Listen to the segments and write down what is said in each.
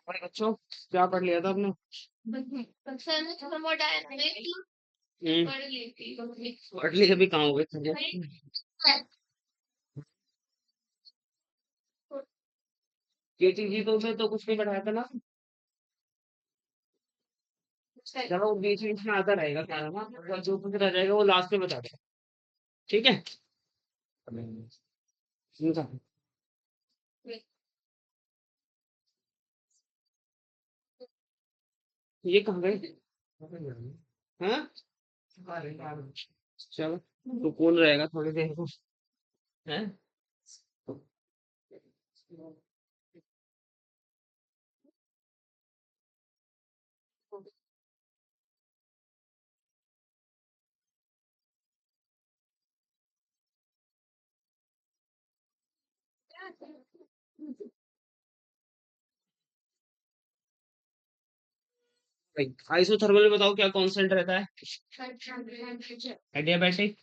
अरे बच्चों, क्या पढ़ लिया था आपने? पढ़ ली अभी कहाँ हो गए तुझे? केटीजी तो में तो कुछ नहीं पढ़ाया था ना। चलो बीच बीच में आता रहेगा क्या है ना, और जो कुछ रह जाएगा वो लास्ट में बता देगा। ठीक है। ठीक है। ये कहाँ गए? हाँ। चलो तो कौन रहेगा थोड़ी देर को? हैं? आइसोथर्मल में बताओ क्या कांस्टेंट रहता है? एडियाबैटिक।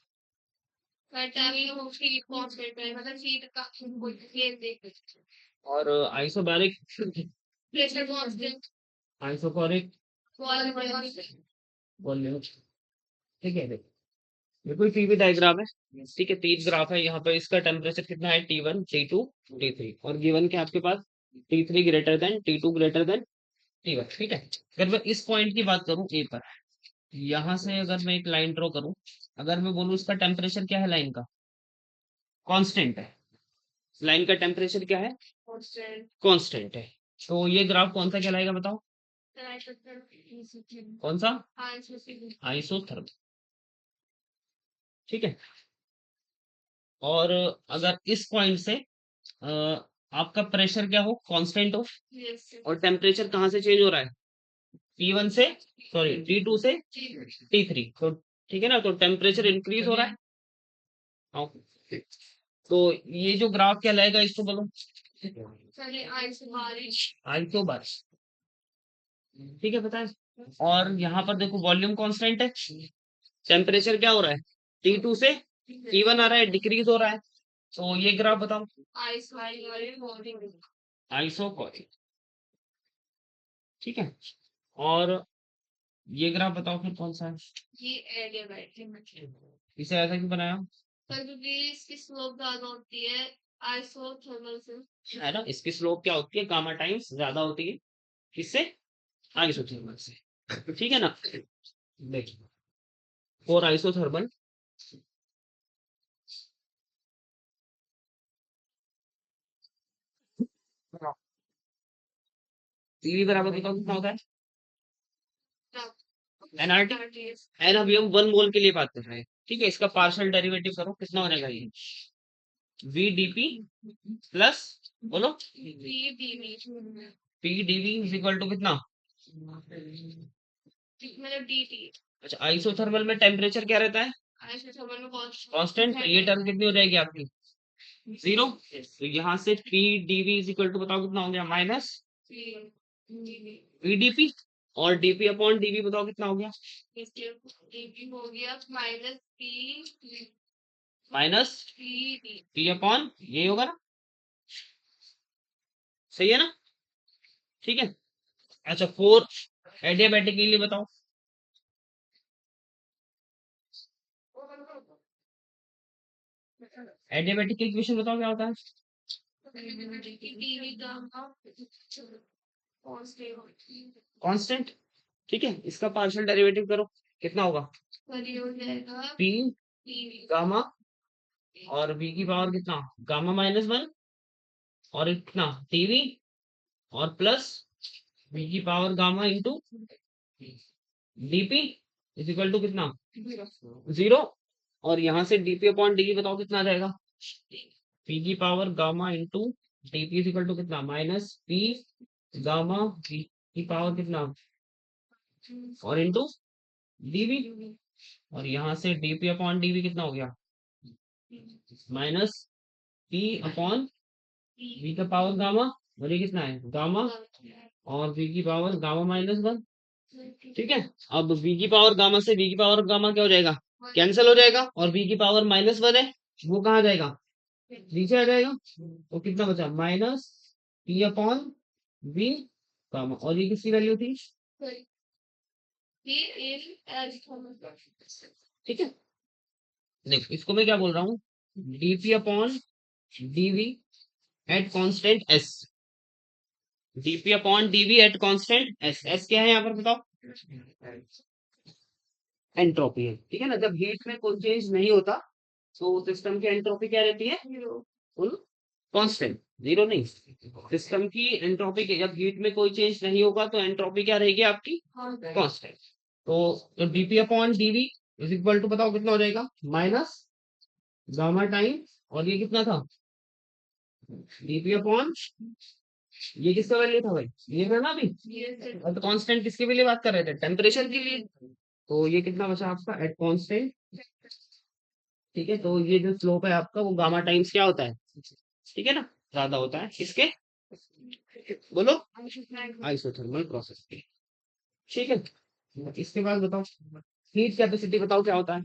और आइसोबैरिक। आइसोकोरिक। वॉल्यूम। ठीक है। ये कोई पीवी डायग्राम है। ठीक है, 3 ग्राफ है यहाँ पे। इसका टेम्परेचर कितना है? T1, T2, T3। और गिवन क्या है आपके पास? T3 greater than, T2 greater than T1। ठीक है। अगर मैं इस पॉइंट की बात करूं ए पर, यहाँ से अगर मैं एक लाइन ड्रॉ करूं, अगर मैं बोलूं इसका टेम्परेचर क्या है लाइन का? कांस्टेंट है। लाइन का टेम्परेचर क्या है? कांस्टेंट है। तो ये ग्राफ कौन सा कहलाएगा बताओ? कौन सा? आइसोथर्मल। ठीक है। और अगर इस पॉइंट से अ, आपका प्रेशर क्या हो? कांस्टेंट हो। और टेम्परेचर कहाँ से चेंज हो रहा है? T1 से, सॉरी T2 से T3। तो ठीक है ना, तो टेम्परेचर इंक्रीज हो रहा है। हाँ। तो ये जो ग्राफ क्या लाएगा इसको बोलो? आइसोबारिक। ठीक है, पता है। और यहाँ पर देखो वॉल्यूम कांस्टेंट है। टेम्परेचर क्या हो रहा है? T2 से T1 आ रहा है, डिक्रीज हो रहा है। तो ये ग्राफ बताओ। आइसोकोरिक। ठीक है। और ये ग्राफ बताओ फिर कौन सा है? इसे ऐसा क्यों बनाया? है ना, इसकी स्लोप क्या होती है? गामा टाइम्स ज्यादा होती है। किससे? आइसोथर्मल से। ठीक है ना। देखिए, फॉर आइसोथर्मल, पीवी बराबर बताओ कितना होता है? एनआरटी। एन अभी हम 1 मोल के लिए बात कर रहे हैं। ठीक है, इसका पार्शियल डेरिवेटिव करो, कितना हो जाएगा ये? वी डीपी प्लस, बोलो, P dV is equal to कितना? अच्छा, आइसोथर्मल में टेम्परेचर क्या रहता है? कांस्टेंट। ये टर्म कितनी हो जाएगी आपकी? 0। तो यहाँ से P dV is equal to बताओ कितना हो गया? Minus V dP. और डीपी अपॉन डीवी बताओ कितना हो गया? माइनस पी अपॉन, ये होगा ना? सही है ना? ठीक है। अच्छा, फोर एडियाबैटिक के लिए बताओ। एडियाबैटिक की इक्वेशन बताओ क्या होता है? कांस्टेंट। ठीक है, इसका पार्शियल डेरिवेटिव करो, कितना होगा? पी गामा, और बी की पावर कितना? Gamma minus 1। और इतना टीवी, और प्लस बी की power gamma into dP is equal to कितना? 0। और यहाँ से डीपी अपॉन डीवी बताओ कितना आ जाएगा? पी की power gamma into dP is equal to कितना? माइनस पी गामा बी की पावर कितना? और इंटू डीवी। और यहाँ से डीपी अपॉन डीवी कितना हो गया? माइनस P अपॉन V का पावर गामा, और ये कितना है गामा, और V की पावर गामा माइनस वन। ठीक है, अब V की पावर गामा से V की पावर गामा क्या हो जाएगा, कैंसिल हो जाएगा, और V की पावर माइनस वन है, वो कहाँ जाएगा, नीचे आ जाएगा। तो कितना बचा, minus P upon V gamma, और ये किसकी वैल्यू थी, ठीक है। देखो इसको मैं क्या बोल रहा हूँ, dp upon dv at constant s, dp upon dv at constant s, s क्या है यहाँ पर बताओ, एंट्रोपी है, ठीक है ना। जब हीट में कोई चेंज नहीं होता तो सिस्टम की एंट्रोपी क्या रहती है, फुल कांस्टेंट, जीरो नहीं। सिस्टम की एंट्रोपी के, जब हीट में कोई चेंज नहीं होगा तो एंट्रोपी क्या रहेगी आपकी, कांस्टेंट। तो dp upon dv is equal to बताओ कितना हो जाएगा, माइनस गामा टाइम, और ये कितना था, dp अपॉन, ये किसका वैल्यू था भाई, ये था ना अभी, और तो कांस्टेंट किसके लिए बात कर रहे थे, टेम्परेचर के लिए। तो ये कितना बचा आपका एट कांस्टेंट, ठीक है। तो ये जो स्लोप है आपका वो गामा टाइम्स क्या होता है, ठीक है ना, ज्यादा होता है किसके, बोलो, आइसोथर्मल प्रोसेस के, ठीक है। इसके बाद बताओ हीट कैपेसिटी बताओ क्या होता है,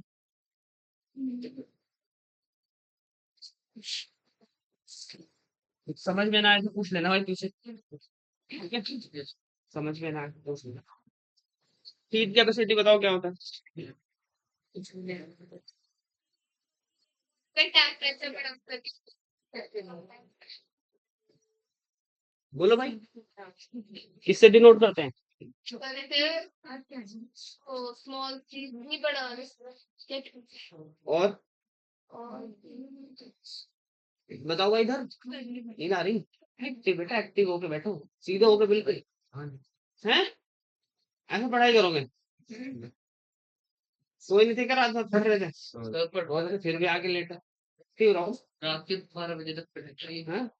समझ में ना आए तो पूछ लेना भाई पीछे, ठीक है, समझ में ना आए तो पूछ लेना। हीट कैपेसिटी बताओ क्या होता है, बोलो भाई, किससे डिनोट करते हैं, और बताओ भाई इधर, नींद आ रही, एक्टिव बेटा, एक्टिव होके बैठो, सीधे होके बिल्कुल, हैं ऐसे पढ़ाई करोगे, सोई नहीं थे क्या रात भर पढ़ रहे थे, बहुत रहे, फिर भी आके लेटा, क्यों रहो, रात के 12 बजे तक पढ़े, हाँ?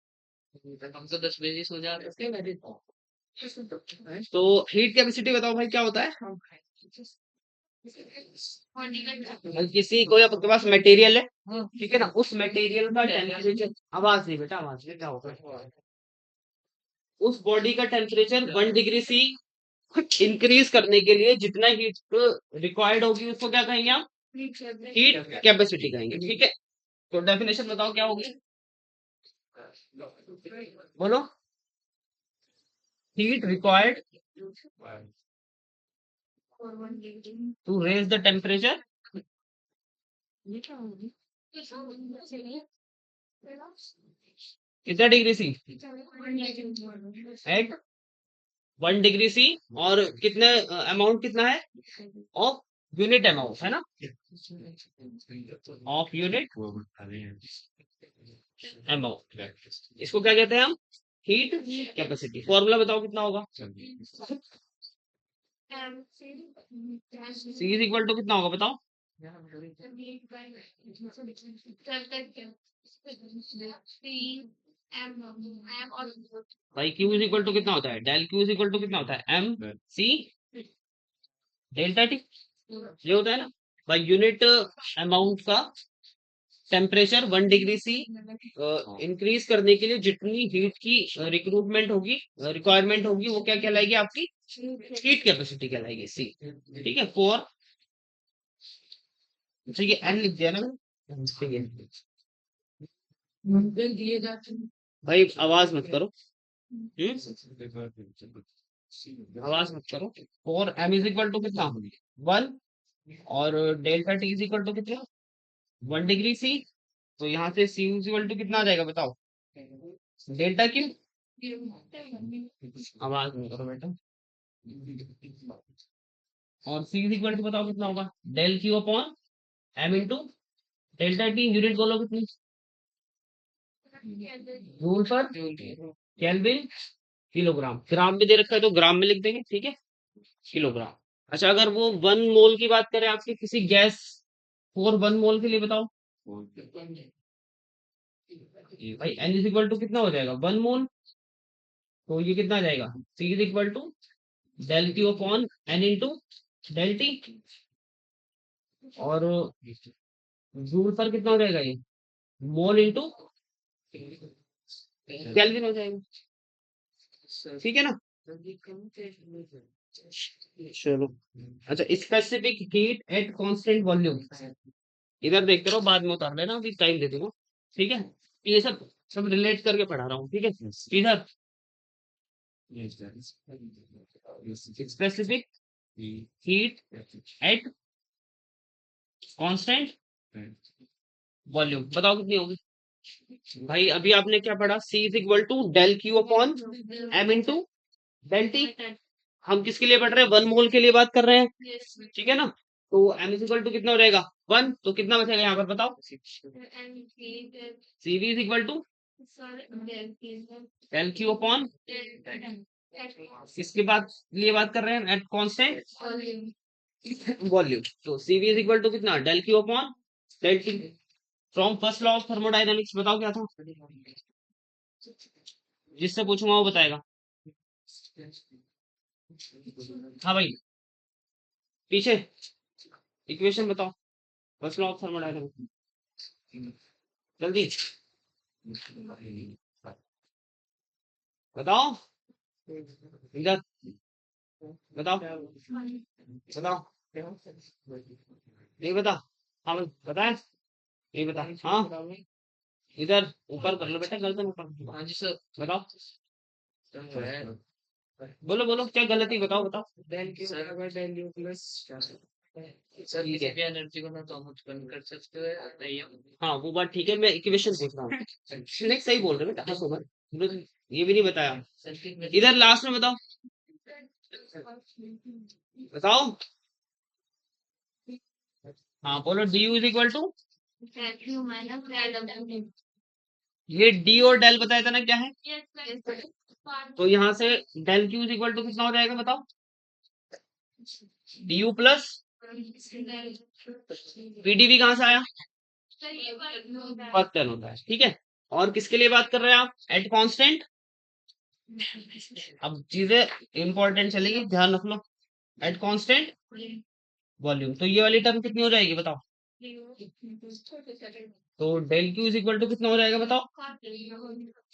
हम तो 10 बजे सो जाते थे। तो हीट कैपेसिटी बताओ भाई क्या होता है, किसी कोई आपके पास मटेरियल है, ठीक है ना, उस मटेरियल का टेम्परेचर, आवाज नहीं बेटा, आवाज नहीं, क्या होगा, उस बॉडी का टेम्परेचर 1 डिग्री सी इंक्रीज करने के लिए जितना हीट रिक्वायर्ड होगी उसको क्या कहेंगे हम, हीट कैपेसिटी कहेंगे, ठीक है। तो डेफिनेशन बताओ क्या होगी, बोलो, heat required to raise the temperature, कितना degree C, at 1 degree C, और कितने अमाउंट कितना है, ऑफ यूनिट अमाउंट है ना, ऑफ यूनिट अमाउंट, इसको क्या कहते हैं हम, हीट कैपेसिटी। फॉर्मूला बताओ कितना होगा, सी इज इक्वल टू कितना होगा बताओ, भाई क्यू इज इक्वल टू कितना होता है, del Q is equal to कितना होता है, एम सी डेल्टा टी, ये होता है ना भाई, यूनिट अमाउंट का टेम्परेचर 1 डिग्री सी इंक्रीज करने के लिए जितनी हीट की रिक्रूटमेंट होगी, रिक्वायरमेंट होगी, वो क्या कहलाएगी आपकी, हीट कैपेसिटी कहलाएगी, सी, ठीक है। फॉर, ठीक है, एन लिख दिया ना मैंने, ठीक है भाई, आवाज मत करो, आवाज मत करो। For M is equal to कितना, 1, और delta T is equal to कितना, 1 डिग्री सी, तो यहाँ से सी इज इक्वल टू कितना आ जाएगा बताओ, डेल्टा क्यू, आवाज नहीं करो बेटा, और सी इज इक्वल टू बताओ कितना होगा, del Q upon M into delta T, unit बोलो कितनी, जूल पर केल्विन किलोग्राम, ग्राम में दे रखा है तो ग्राम में लिख देंगे, ठीक है, किलोग्राम। अच्छा अगर वो 1 मोल की बात करें आपके किसी गैस, फॉर 1 मोल के लिए बताओ, भाई एन इज इक्वल टू कितना हो जाएगा, 1 मोल, तो ये कितना आ जाएगा, C is equal to del Q upon n into del T, और जूल पर कितना हो जाएगा ये, मोल इंटू केल्विन हो जाएगा, ठीक है ना। चलो, अच्छा, specific heat at constant volume, इधर देखते रहो, बाद में उतार लेना, अभी टाइम दे दूंगा, ठीक है। ये सब सब रिलेट करके पढ़ा रहा हूँ, ठीक है। इधर specific heat at constant volume, बताओ कितनी होगी भाई। अभी आपने क्या पढ़ा, C is equal to del Q upon M into del T. हम किसके लिए पढ़ रहे हैं, 1 मोल के लिए बात कर रहे हैं, ठीक है ना। तो एम इज इक्वल टू कितना हो जाएगा 1, तो कितना बचेगा यहाँ पर बताओ। CV is equal to del Q upon, किसके बाद लिए बात कर रहे हैं, एट कांस्टेंट वॉल्यूम। तो CV इज इक्वल टू कितना, del Q upon del T. From first law of thermodynamics, बताओ क्या था, जिससे पूछूंगा वो बताएगा। हाँ भाई, पीछे इक्वेशन बताओ, फर्स्ट लॉ ऑफ थर्मोडायनामिक्स, जल्दी बताओ, इधर बताओ, बताओ, नहीं बता, हाँ भाई बताए, नहीं बता, हाँ इधर ऊपर कर लो बेटा, गर्दन ऊपर, हाँ जी सर बताओ, बोलो बोलो क्या गलती, बताओ बताओ। डेल क्यू अगर डेल यू प्लस सर, किसी भी एनर्जी को ना तो हम उत्पन्न कर सकते हैं नहीं हम। हाँ वो बात ठीक है, मैं इक्वेशन पूछ रहा हूँ। नहीं सही बोल रहे बेटा, हंसो मत, ये भी नहीं बताया, इधर लास्ट में बताओ, बताओ, हाँ बोलो, d U is equal to, ये डी और डेल बताया था ना क्या है, तो यहाँ से del Q is equal to कितना हो जाएगा बताओ, डी यू प्लस पीडीवी कहाँ से आया, वर्क डन होता है, ठीक है। और किसके लिए बात कर रहे हैं आप, एट कांस्टेंट, अब चीजें इंपॉर्टेंट चलेगी, ध्यान रख लो, एट कांस्टेंट वॉल्यूम, तो ये वाली टर्म कितनी हो जाएगी बताओ, तो del Q is equal to कितना हो जाएगा बताओ,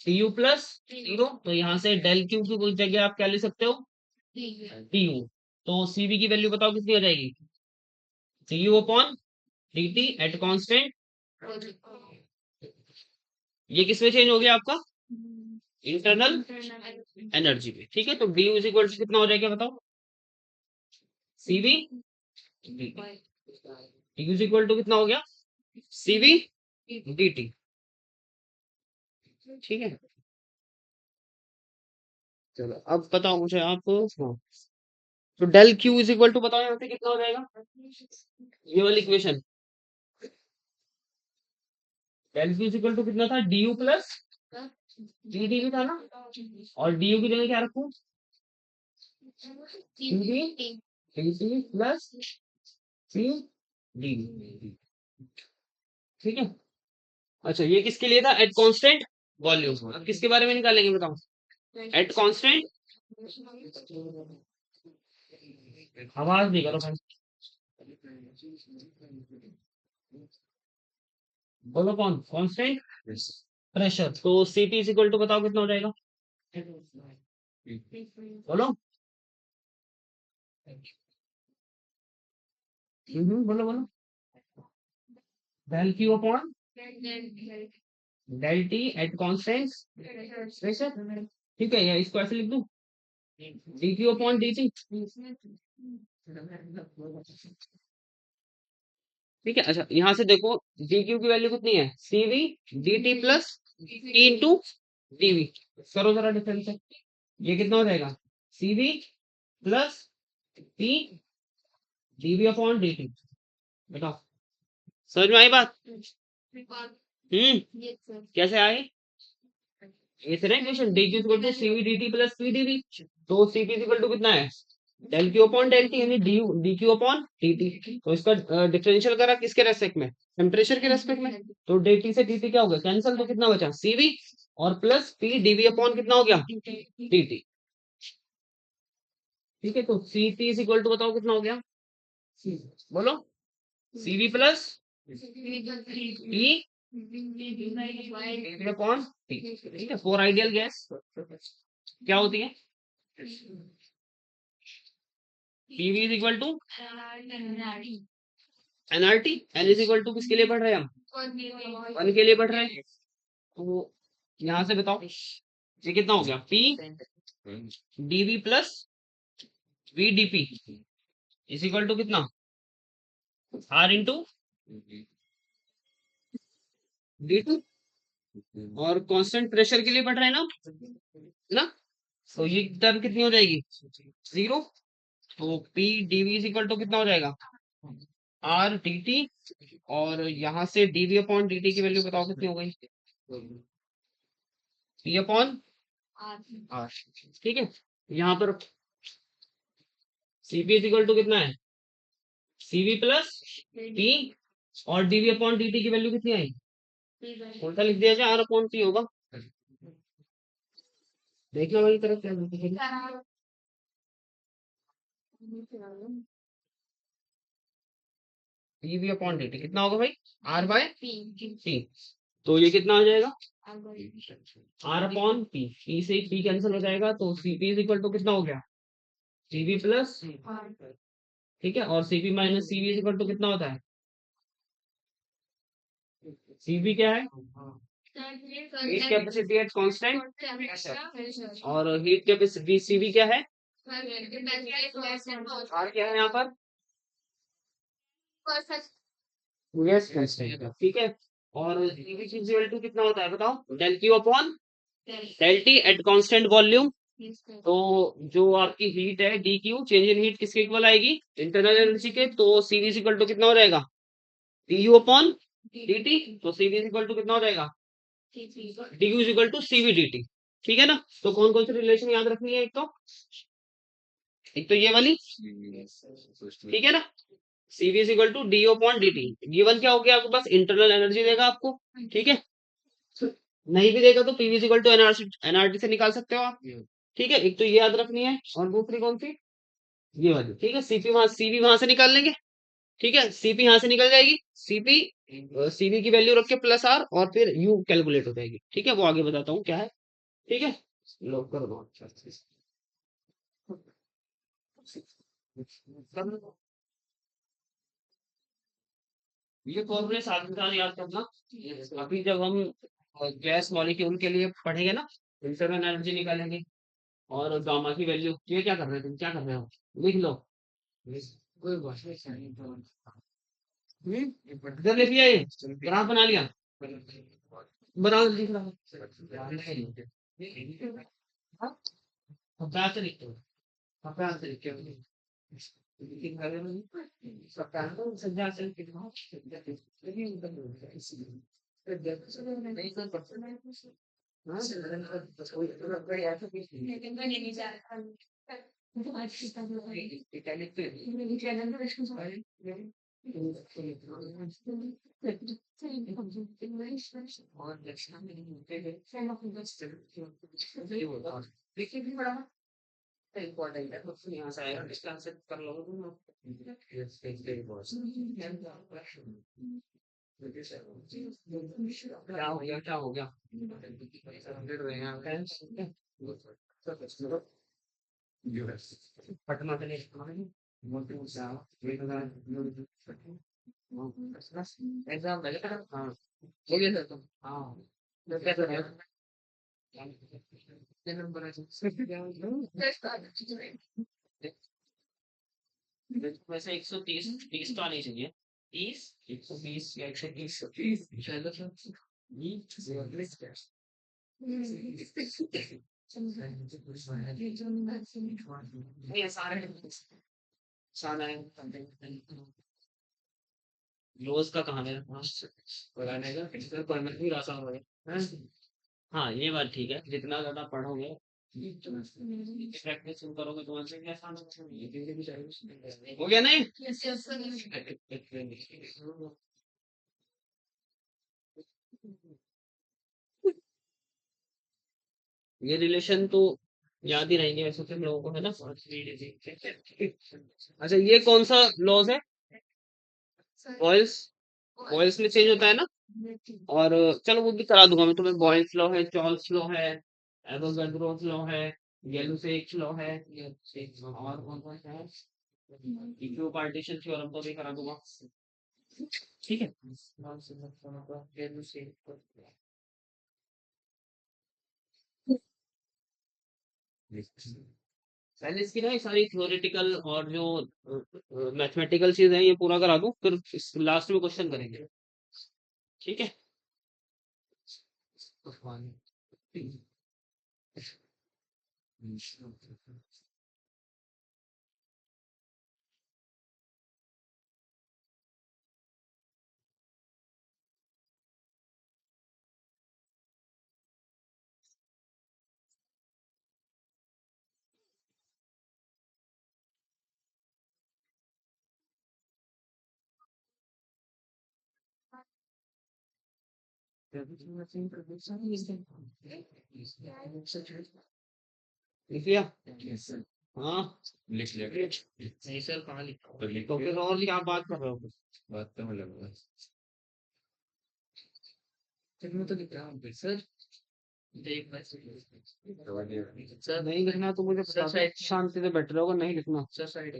टी यू प्लस 0, तो यहाँ से डेल क्यू की कोई जगह आप क्या ले सकते हो, टी यू, तो सीवी की वैल्यू बताओ कितनी हो जाएगी, C U upon d T at constant, ये किसमें चेंज हो गया आपका, इंटरनल एनर्जी में, ठीक है। तो डी इज इक्वल टू कितना हो जाएगा बताओ, CV d is equal to कितना हो गया, सीवी डी टी, ठीक है। चलो अब बताओ मुझे आप, हाँ, तो del Q is equal to बताओ यहाँ से कितना हो जाएगा, ये वाली equation, del Q is equal to कितना था, d U plus d T भी था ना, और डी यू की जगह क्या रखूं, d T plus C d, ठीक है। अच्छा, ये किसके लिए था, एट कांस्टेंट वॉल्यूम। अब किसके बारे में निकालेंगे बताओ, एट कांस्टेंट, आवाज नहीं करो भाई, बोलो कौन, कांस्टेंट प्रेशर, तो सीपी इज इक्वल टू बताओ कितना हो जाएगा, बोलो, बोलो बोलो, del Q upon del T at constant pressure, ठीक है, या इसको ऐसे लिख दूं, d Q upon d T, ठीक है। अच्छा, यहाँ से देखो, डी क्यू की वैल्यू कितनी है, CV d T plus T into dV, करो जरा डिफरेंस है, ये कितना हो जाएगा, CV plus T dV upon d T, बताओ समझ में आई बात, कैसे आए, ये से ना equation, d Q equal to CV d T plus P dV, तो सीपी इक्वल टू कितना है, del Q upon del T, यानी d d Q upon d T, तो इसका डिफरेंशियल करा किसके रेस्पेक्ट में, टेम्परेचर के रेस्पेक्ट में, तो डी टी से डी टी क्या हो गया, कैंसिल, तो कितना बचा, सीवी और प्लस पी डीवी अपॉन कितना हो गया, डी टी, ठीक है। तो C T is equal to बताओ कितना हो गया, बोलो, CV plus P dV upon T, ठीक है। फॉर आइडियल गैस क्या होती है? PV is equal to NRT। N is equal to किसके लिए पढ़ रहे हैं हम? 1 के लिए पढ़ रहे हैं। तो यहाँ से बताओ ये कितना हो गया? P dV plus V dP is equal to कितना? R into D2। और कांस्टेंट प्रेशर के लिए पढ़ रहे हैं ना, है ना? तो ये टर्म कितनी हो जाएगी? 0। तो P dV is equal to कितना हो जाएगा? R dt। और यहाँ से dV अपॉन dt की वैल्यू बताओ कितनी हो गई? P अपॉन R, ठीक है। यहाँ पर Cp इज इक्वल टू कितना है? Cv प्लस P और dV अपॉन dt की वैल्यू कितनी आई? उल्टा लिख दिया जाए, R अपॉन P होगा। देखना मेरी तरफ क्या लिखेगा। dV अपॉन dt कितना होगा भाई? R by P। तो ये कितना हो जाएगा? R upon P। P से P कैंसिल हो जाएगा, तो Cp इज इक्वल टू कितना हो गया? Cv प्लस, ठीक है। और Cp minus Cv is equal to कितना होता है? Cv क्या है? Heat capacity at constant. और हीट कैपेसिटी Cv क्या है? R क्या है यहाँ पर? यस कांस्टेंट, ठीक है। और Cv इज इक्वल टू कितना होता है बताओ? Del Q upon del T at constant volume. तो जो आपकी हीट है dQ, चेंज इन हीट किसके इक्वल आएगी? इंटरनल एनर्जी के। तो Cv इज इक्वल टू कितना हो जाएगा? du upon dt। तो Cv इज इक्वल टू कितना हो जाएगा? du is equal to Cv dt, ठीक है ना। तो कौन कौन सी रिलेशन याद रखनी है? एक तो ये वाली, ठीक है ना। Cv is equal to du upon dt। Given क्या हो गया आपके पास? इंटरनल एनर्जी देगा आपको, ठीक है। नहीं भी देगा तो PV is equal to NRT से निकाल सकते हो आप, ठीक है। एक तो ये याद रखनी है, और दूसरी कौन सी? ये वाली, ठीक है। सीवी वहां से निकाल लेंगे, ठीक है। सीपी यहाँ से निकल जाएगी। सीपी सीवी की वैल्यू रख के प्लस आर, और फिर यू कैलकुलेट हो जाएगी, ठीक है। वो आगे बताता हूँ क्या है, ठीक है। लो कर दो। ये फॉर्मूले साथ में साथ याद करना। अभी जब हम गैस मॉलिक्यूल के लिए पढ़ेंगे ना, इंटरनल एनर्जी निकालेंगे और गामा की वैल्यू। ये क्या कर रहे हो तुम? क्या कर रहे हो? लिख लो। कोई बात नहीं। इधर लिख लिया, ये ग्राफ बना लिया। बनाओ, लिख रहा हूँ। अभ्यास से लिखते हो, अभ्यास से लिखते हो। देखिए भी बड़ा इम्पोर्टेंट है, तो यहाँ से आएगा, इसका आंसर कर लो तुम। क्या हो गया? क्या हो गया? पटना के लिए एग्जाम हाँ बोलिए सर तुम। हाँ तो कैसे रहे? कितने नंबर है? वैसे 130 30 तो आनी चाहिए। 30 120 या 130 चलो ये सारे सारे रोज का कहाँ है बनाने का? इधर पढ़ना भी आसान हो गया। हाँ ये बात ठीक है, जितना ज्यादा पढ़ोगे प्रैक्टिस करोगे तो आंसर भी आसान हो गया नहीं? ये रिलेशन तो याद ही रहेंगे वैसे तो हम लोगों को, है ना। अच्छा ये कौन सा लॉज है? बॉयल्स, बॉयल्स में चेंज होता है ना। और चलो वो भी करा दूंगा मैं तुम्हें। बॉयल्स लॉ है, चार्ल्स लॉ है, एवोगाड्रोस लॉ है, येलुसेक लॉ है, और कौन कौन सा है, इक्विपार्टीशन पार्टीशन थ्योरम को भी करा दूंगा। ठीक है। पहले इसकी ना ये सारी थ्योरेटिकल और जो मैथमेटिकल चीज है ये पूरा करा दूं, फिर लास्ट में क्वेश्चन करेंगे। ठीक है। लिख लिया। हाँ लिख लिया। नहीं सर, कहाँ लिखा हुआ है? तो फिर और क्या बात कर रहे हो फिर? बात तो मतलब फिर मैं तो लिख रहा हूँ फिर सर। देख मैं सर नहीं लिखना तो मुझे बता दो, शांति से बैठ रहे होगा, नहीं लिखना सर साइड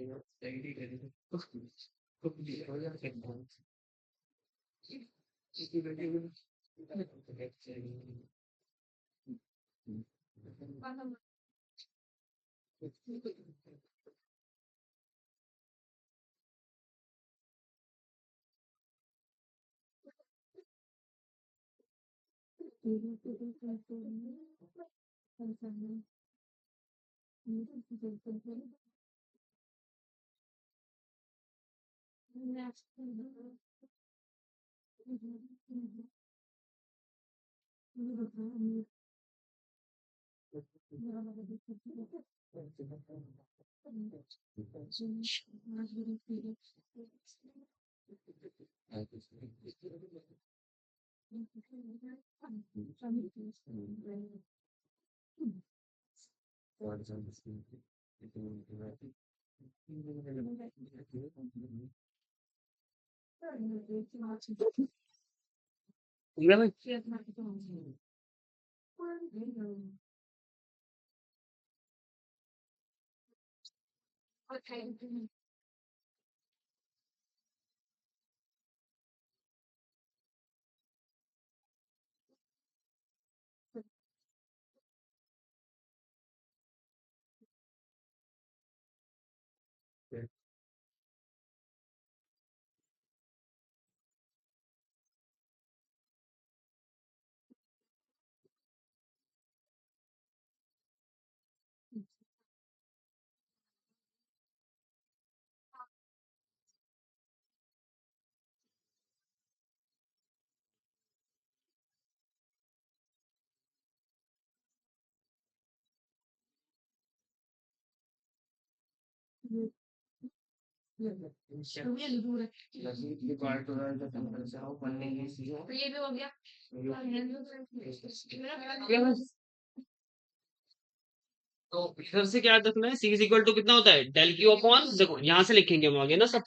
तो इधर से क्या रखना है, सी इज इक्वल टू कितना होता है, डेल क्यू अपॉन, देखो यहाँ से लिखेंगे हम आगे ना सब,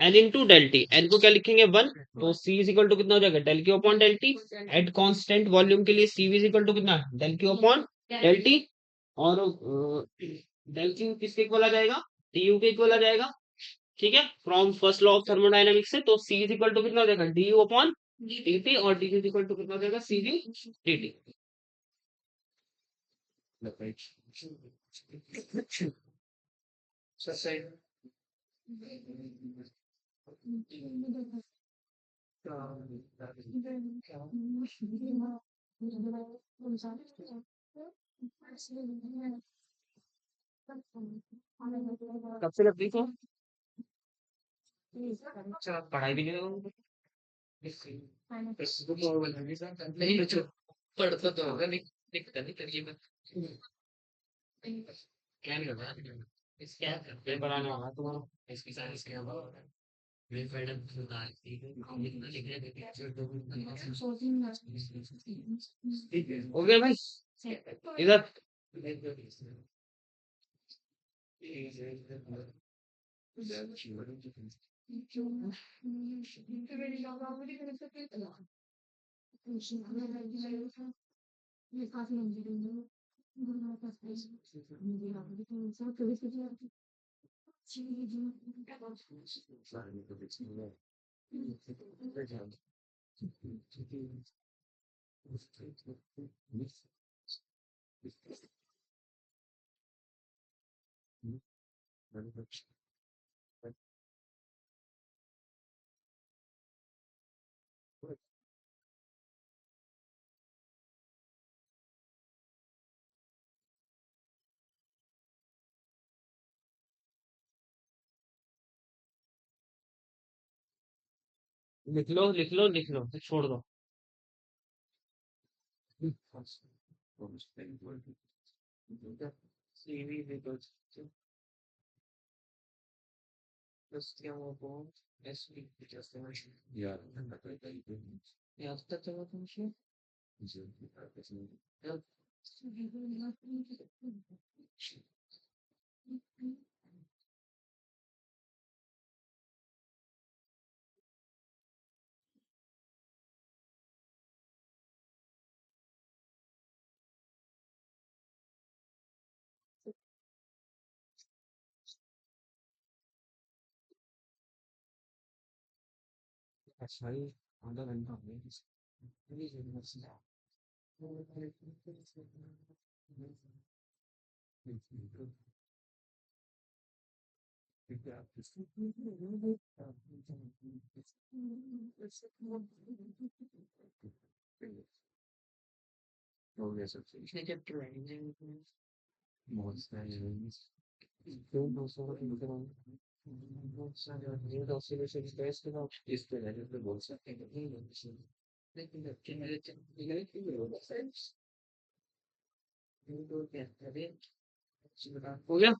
N into del T, N को क्या लिखेंगे 1, तो सी इज इक्वल टू कितना हो जाएगा, del Q upon del T. At constant volume के लिए सी इज इक्वल टू कितना, del Q upon del T. और डेल क्यू किसके इक्वल आ जाएगा, डी यू के इक्वल आ जाएगा। ठीक है, from first law of thermodynamics से, तो सी इज इक्वल टू कितना हो जाएगा, d U upon d T, और डी इज इक्वल टू कितना हो जाएगा, सी डी डी टी। कब से लग रही थी? अच्छा, पढ़ाई भी नहीं होगा। नहीं बच्चों, पढ़ता तो होगा, लिखता नहीं तकरीबन। क्या नहीं होगा, क्या करते हैं, बनाने वाला तुम्हारा इसकी सारी इसके अलावा हो गया भाई, इधर लिख लो लिख लो लिख लो, फिर छोड़ दो। हो गया।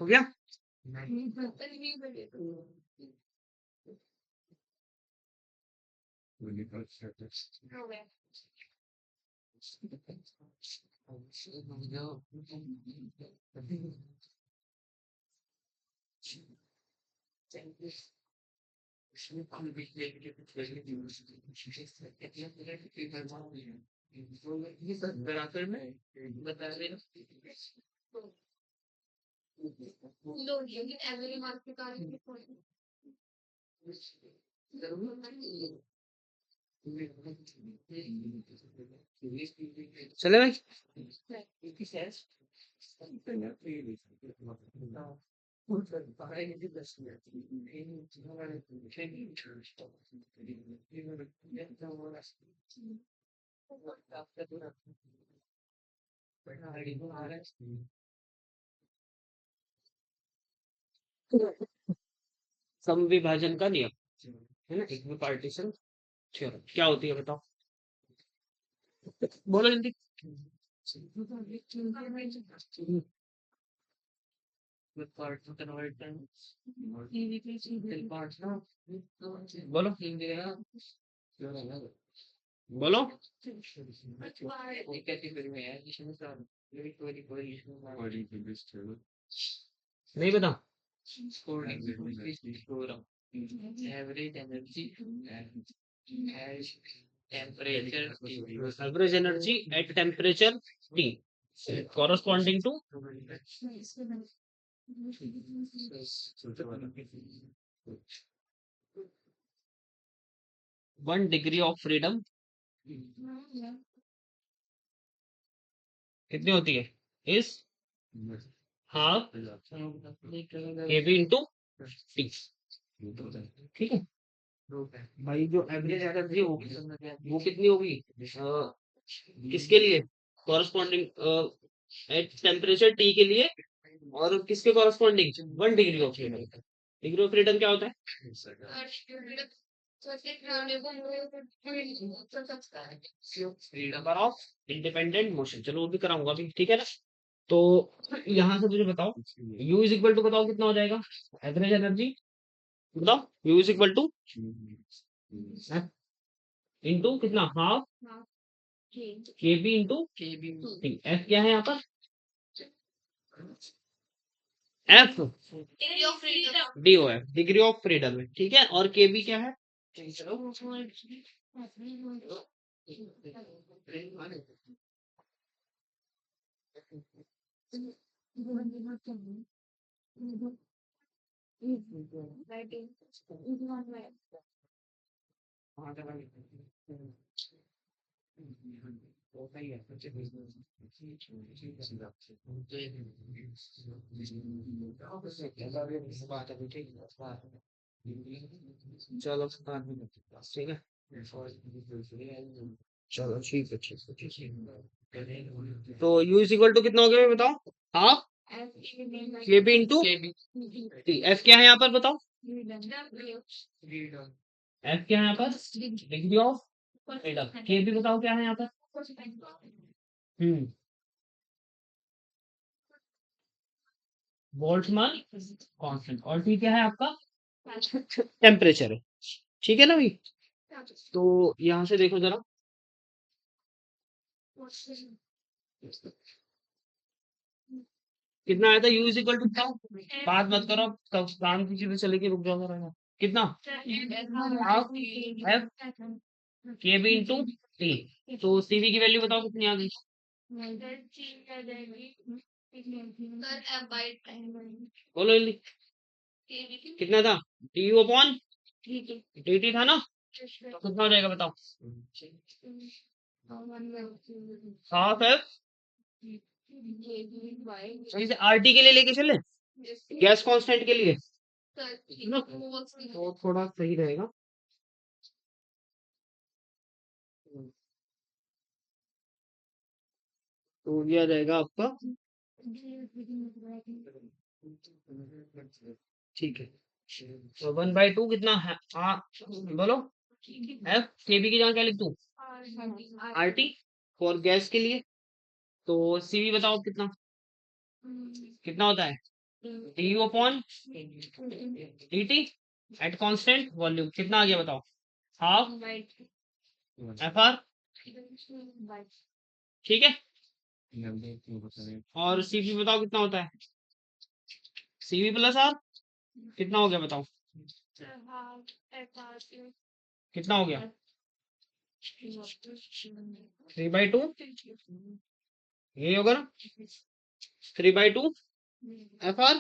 हो गया। बराबर में बता रहे चले भाई। सम विभाजन का नियम है ना, एक में पार्टीशन। चलो क्या होती है बताओ, बोलो जल्दी। बोलो। बोलो। नहीं बता। Average energy at temperature T corresponding to 1 degree of freedom कितनी होती है? इस हाफ केबी इंटू टी। ठीक है भाई, जो एवरेज एनर्जी होगी वो कितनी होगी? किसके लिए? कॉरस्पॉन्डिंग एट टेम्परेचर टी के लिए, और किसके corresponding? 1 degree of freedom. Degree of freedom क्या होता है? Number of independent motion. चलो वो भी कराऊंगा अभी, ठीक है ना। तो यहाँ से मुझे बताओ, U इज इक्वल टू, बताओ कितना हो जाएगा एवरेज एनर्जी? बताओ। U is equal to into कितना, half KB into T. F क्या है यहाँ पर? F D O F, degree of freedom है, ठीक है। और केबी क्या है? चलो ठीक है। चलो ठीक है, ठीक है, ठीक है। तो U इज इक्वल टू कितना हो गया ये बताओ? हाफ के बी इंटू टी। एफ क्या है यहाँ पर बताओ? एफ क्या है यहाँ पर? Degree of freedom. के बी बताओ क्या है यहाँ पर? हम्म बोल्ट्जमान कांस्टेंट। और टी क्या है आपका? टेम्परेचर है, ठीक है ना भाई। तो यहाँ से देखो जरा, कितना आया था? U इज इक्वल टू क्या? बात मत करो, तब काम की चीजें चलेगी, रुक जाओ जरा। कितना? हाफ एफ के बी इंटू टी। तो सीवी की वैल्यू बताओ कितनी आ गई? बोलो जल्दी। कितना था? T U upon T T था ना, तो कितना हो जाएगा बताओ? Half F. सही से आरटी के लिए लेके चले, गैस कांस्टेंट के लिए ना, तो थोड़ा सही रहेगा। तो ये आ जाएगा आपका, ठीक है। तो 1/2 कितना है? बोलो। एफ के बी की जगह क्या लिख दूं? आर टी फॉर गैस के लिए। तो सीवी बताओ कितना, कितना होता है? D U upon d T at constant volume. कितना आ गया बताओ? हाफ एफ आर, ठीक है। और सीवी बताओ कितना होता है? सीवी प्लस आर कितना हो गया बताओ? कितना हो गया? 3/2, यही होगा ना? 3/2 एफ आर।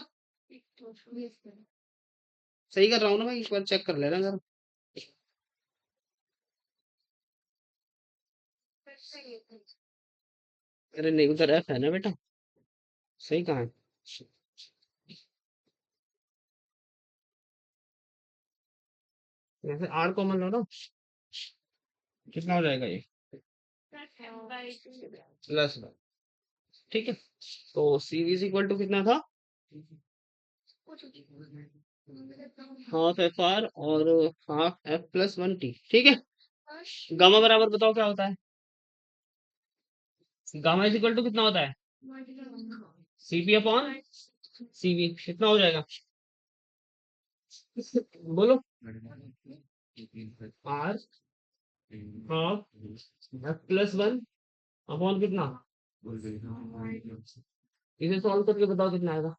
सही कर रहा हूँ ना भाई? एक बार चेक कर लेना जरा। अरे नहीं, उधर एफ है ना बेटा, सही कहा है। यहाँ से आर कॉमन लो ना, कितना हो जाएगा ये? प्लस, ठीक है। तो सी इज इक्वल टू कितना था? हाफ एफ आर और हाफ एफ प्लस 1 टी, ठीक है। गामा बराबर बताओ क्या होता है? गामा इज इक्वल टू कितना होता है? CP upon CV. कितना हो जाएगा? बोलो। आर हाफ +1 अपॉन कितना, इसे सॉल्व करके बताओ कितना आएगा,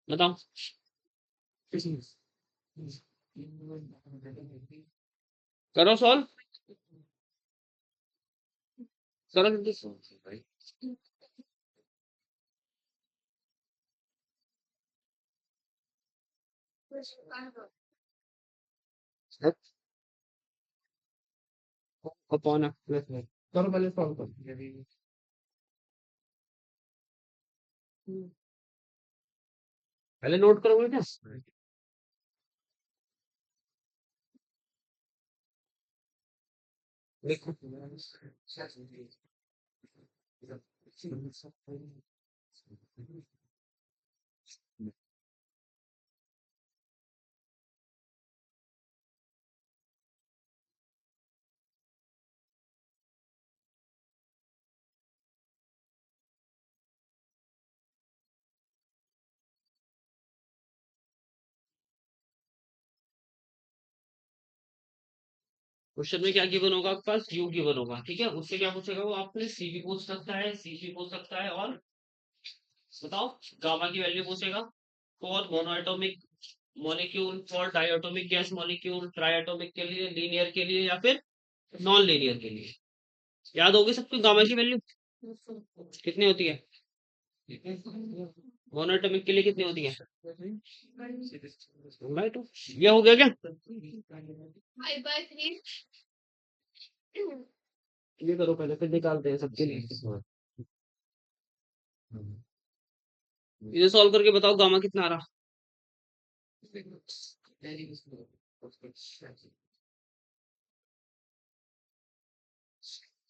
बताओ। करो सॉल्व, करो जल्दी। अपॉन +1 करो, पहले सॉल्व करो। पहले नोट करोगे क्या? देखो क्वेश्चन में क्या गिवन होगा आपके पास, यू गिवन होगा, ठीक है। उससे क्या पूछेगा वो, आपने सी भी पूछ सकता है, सी भी पूछ सकता है, और बताओ गामा की वैल्यू पूछेगा for monoatomic molecule, for diatomic gas molecule, triatomic के लिए, लीनियर के लिए, या फिर नॉन लीनियर के लिए। याद होगी सबको गामा की वैल्यू कितनी होती है, मोनोएटॉमिक के लिए कितनी होती है, राइट। ये हो गया क्या, ये करो पहले, फिर निकालते हैं सबके लिए। इसे सॉल्व करके बताओ गामा कितना आ रहा,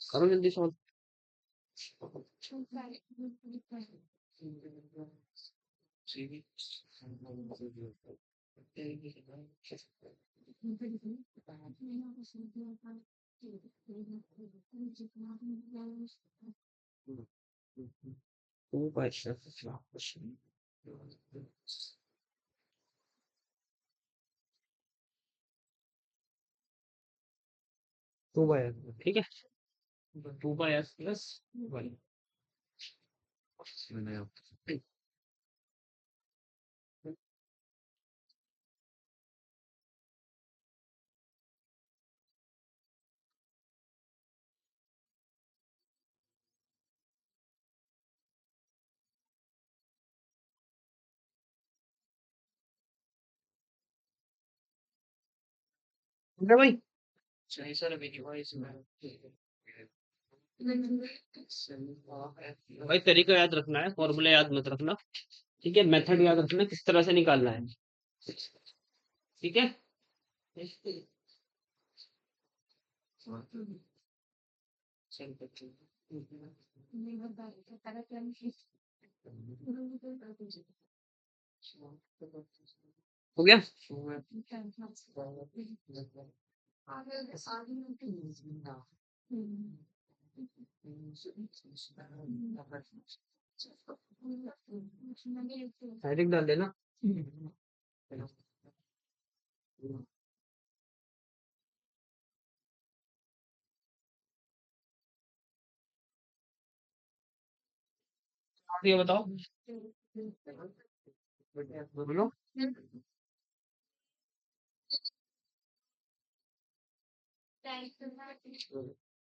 करो जल्दी सॉल्व। टू बाई 2/, ठीक है, 2/s+1। ठीक है भाई, भाई तरीका याद रखना है, फॉर्मूला याद मत रखना, ठीक है, मेथड याद रखना किस तरह से निकालना है, ठीक है। हो गया, हेडिंग डाल देना। ये बताओ, बोलो।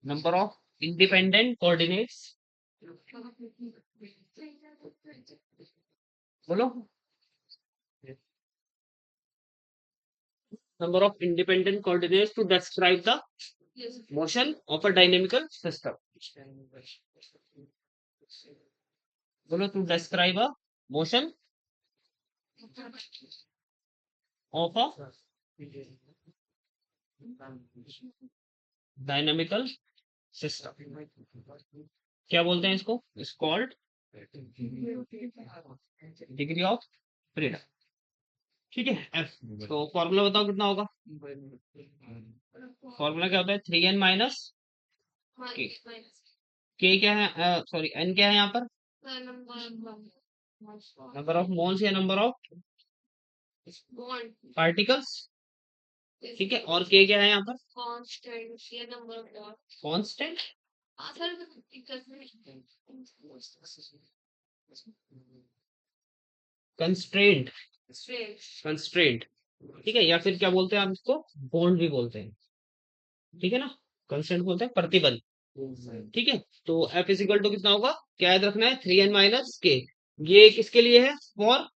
नंबर ऑफ इंडिपेंडेंट कोऑर्डिनेट्स, बोलो। Number of independent coordinates to describe the motion of a dynamical system. बोलो, to describe a motion of a dynamical system. क्या बोलते हैं इसको, इस कॉल्ड डिग्री ऑफ फ्रीडम, ठीक है, एफ। तो फॉर्मूला बताओ कितना होगा, फॉर्मूला क्या होता है, 3n - के क्या है, सॉरी एन क्या है यहाँ पर, नंबर ऑफ मोल्स या नंबर ऑफ पार्टिकल्स, ठीक है, और के क्या है यहाँ पर? कांस्टेंट। कंस्ट्रेंट। कंस्ट्रेंट। ठीक है, या फिर क्या बोलते हैं आप इसको? बॉन्ड भी बोलते हैं। ठीक है ना, कंस्टेंट बोलते हैं प्रतिबंध। ठीक है, तो एफ इज इक्वल टू कितना होगा? क्या याद रखना है? 3n - k। ये किसके लिए है? For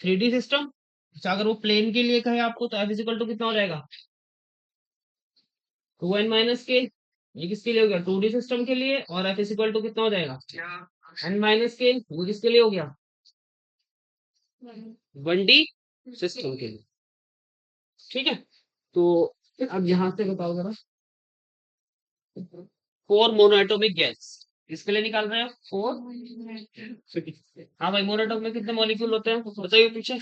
3D system. अच्छा, अगर वो प्लेन के लिए कहे आपको, तो एफ इज इक्वल टू कितना हो जाएगा? 2n - k। ये किसके लिए हो गया? 2D सिस्टम के लिए। और एफ इज इक्वल टू कितना हो जाएगा? n - k। वो किसके लिए हो गया? 1D सिस्टम के लिए। ठीक है, तो अब यहां से बताओ जरा, फोर मोनोएटॉमिक गैस किसके लिए निकाल रहे हैं? फोर। हाँ भाई, मोनोएटॉम में कितने मॉलिक्यूल होते हैं बताइए पीछे।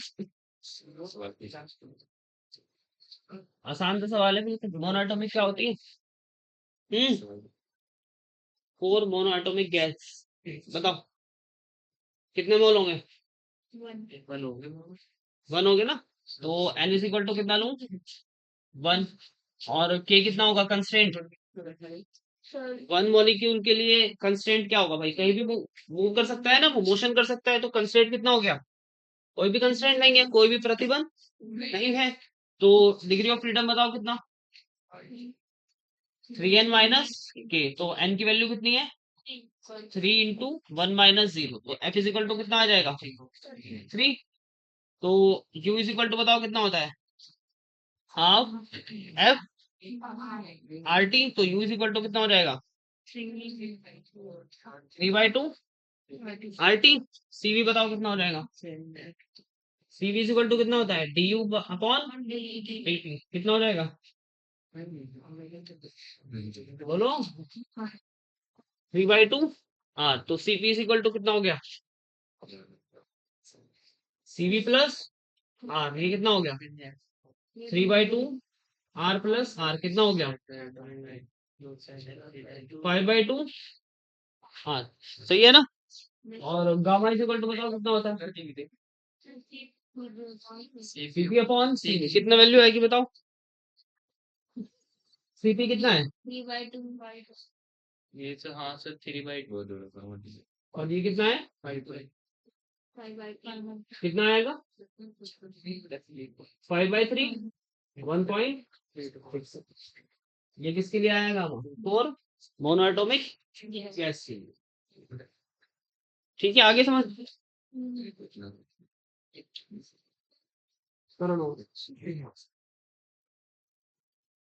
आसान सा सवाल है, मोनोएटॉमिक क्या होती है? फोर मोनोएटॉमिक गैस, बताओ कितने मोल होंगे? वन हो गए ना। तो एन इज इक्वल टू कितना लूं? वन। और के कितना होगा कंस्टेंट? वन मॉलिक्यूल के लिए कंस्टेंट क्या होगा भाई? कहीं भी मूव कर सकता है ना, वो मोशन कर सकता है, तो कंस्टेंट कितना हो गया? कोई भी कंस्टेंट नहीं है, कोई भी प्रतिबंध नहीं है। तो डिग्री ऑफ फ्रीडम बताओ कितना? 3n - k। तो n की वैल्यू कितनी है? 3 × 1 - 0। तो f इज इक्वल टू कितना आ जाएगा? 3। तो u इज इक्वल टू बताओ कितना होता है? Half f R T. तो u इज इक्वल टू कितना हो जाएगा? 3/2 आर टी। सीवी बताओ कितना हो जाएगा? सीवी इज इक्वल टू कितना होता है? D U upon d T. कितना हो जाएगा? बोलो। 3/2। हाँ, तो सीपी इज इक्वल टू कितना हो गया? CV plus R. ये कितना हो गया? 3/2 आर प्लस आर। कितना हो गया? 5/2 आर। सही है ना? और गामा इज इक्वल टू बताओ कितना होता है? CP upon CV. कितना वैल्यू आएगी बताओ? सीपी कितना है? ये तो हाँ सर, 3/2। और ये कितना है? 5/3। कितना आएगा? 5/3। 1.6। ये किसके लिए आएगा? फोर मोनोएटॉमिक गैस के लिए। ठीक है, आगे समझ करो नो।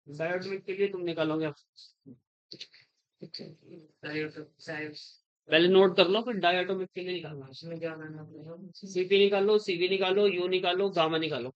डायोटॉमिक के लिए तुम निकालोगे अब। पहले नोट कर लो, फिर डायटोमिक के लिए निकालना। इसमें क्या करना है? सीपी निकालो, सीवी निकालो, यू निकालो, गामा निकालो।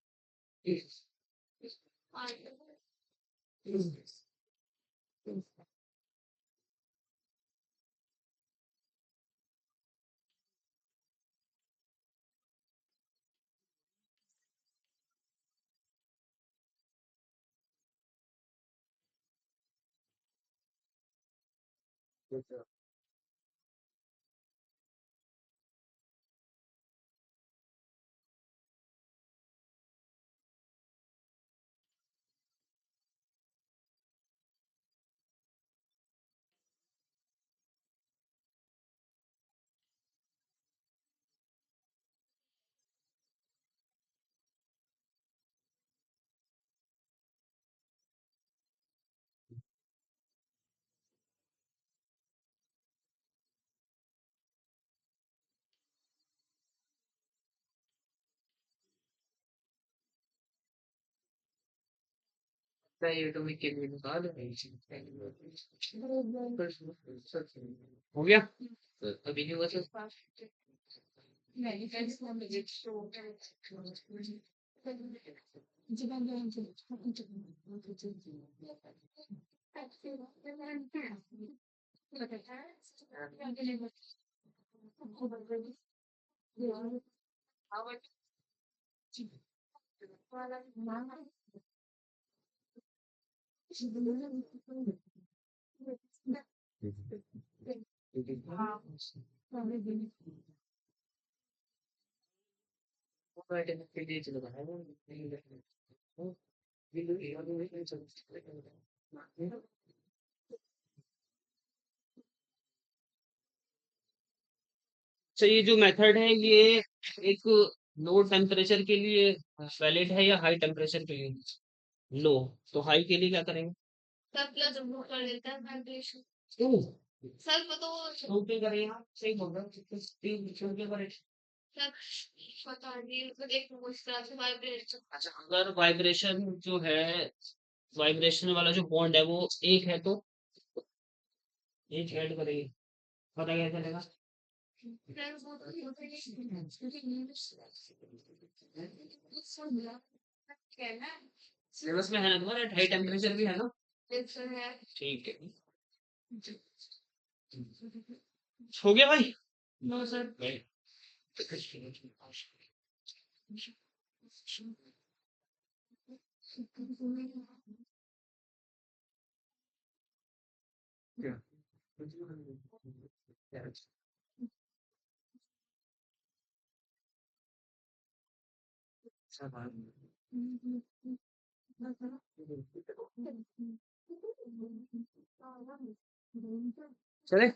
डायटोमिक के लिए निकाल। हो गया? अभी नहीं हुआ सर। अच्छा, ये जो मेथड है ये एक लो टेम्परेचर के लिए वैलिड है या हाई टेम्परेचर के लिए? लो। तो हाई के लिए क्या करेंगे? क्यों? क्यों पे करें आप? सही बोल रहे हो। क्यों पे करें? अच्छा, अगर वाइब्रेशन जो है, वाइब्रेशन वाला जो बॉन्ड है वो एक है तो एक ऐड करेंगे, पता क्या चलेगा? सिलेबस में है ना तुम्हारे, हाई टेम्परेचर भी है ना? ठीक है। हो गया भाई? No sir. चले।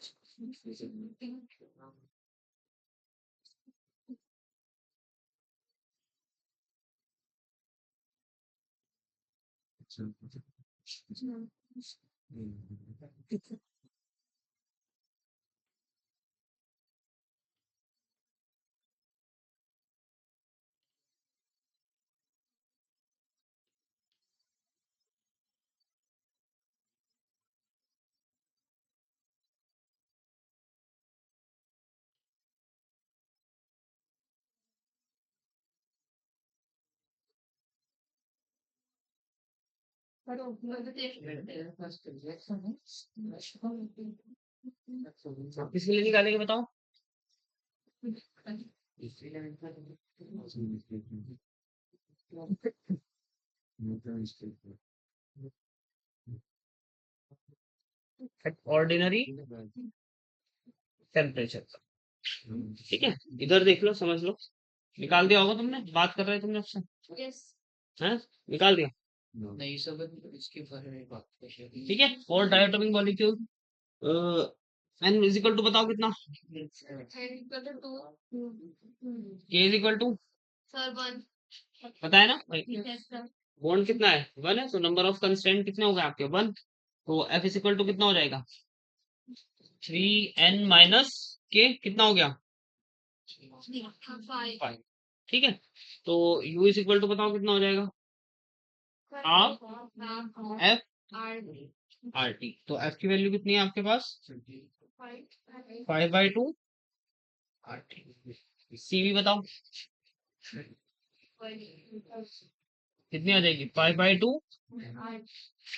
आप किसके लिए निकालेंगे बताओ? Ordinary temperature. ठीक है, इधर देख लो, समझ लो। निकाल दिया होगा तुमने, बात कर रहे तुमने उससे? हैं? निकाल दिया? नहीं सब इसके बारे में बात कर। ठीक है, और diatomic molecule N is equal to बताओ कितना? के इज इक्वल टू पता है ना भाई? बॉन्ड कितना है? वन है, तो नंबर ऑफ कंस्टेंट कितने हो गए आपके? वन। तो एफ इज इक्वल टू कितना हो जाएगा? 3n माइनस के कितना हो गया? 5। ठीक है, तो u इज इक्वल टू बताओ कितना हो जाएगा? Half F R T. तो एफ की वैल्यू कितनी है आपके पास? 5/2 आर टी। सी भी बताओ कितनी आ जाएगी? 5/2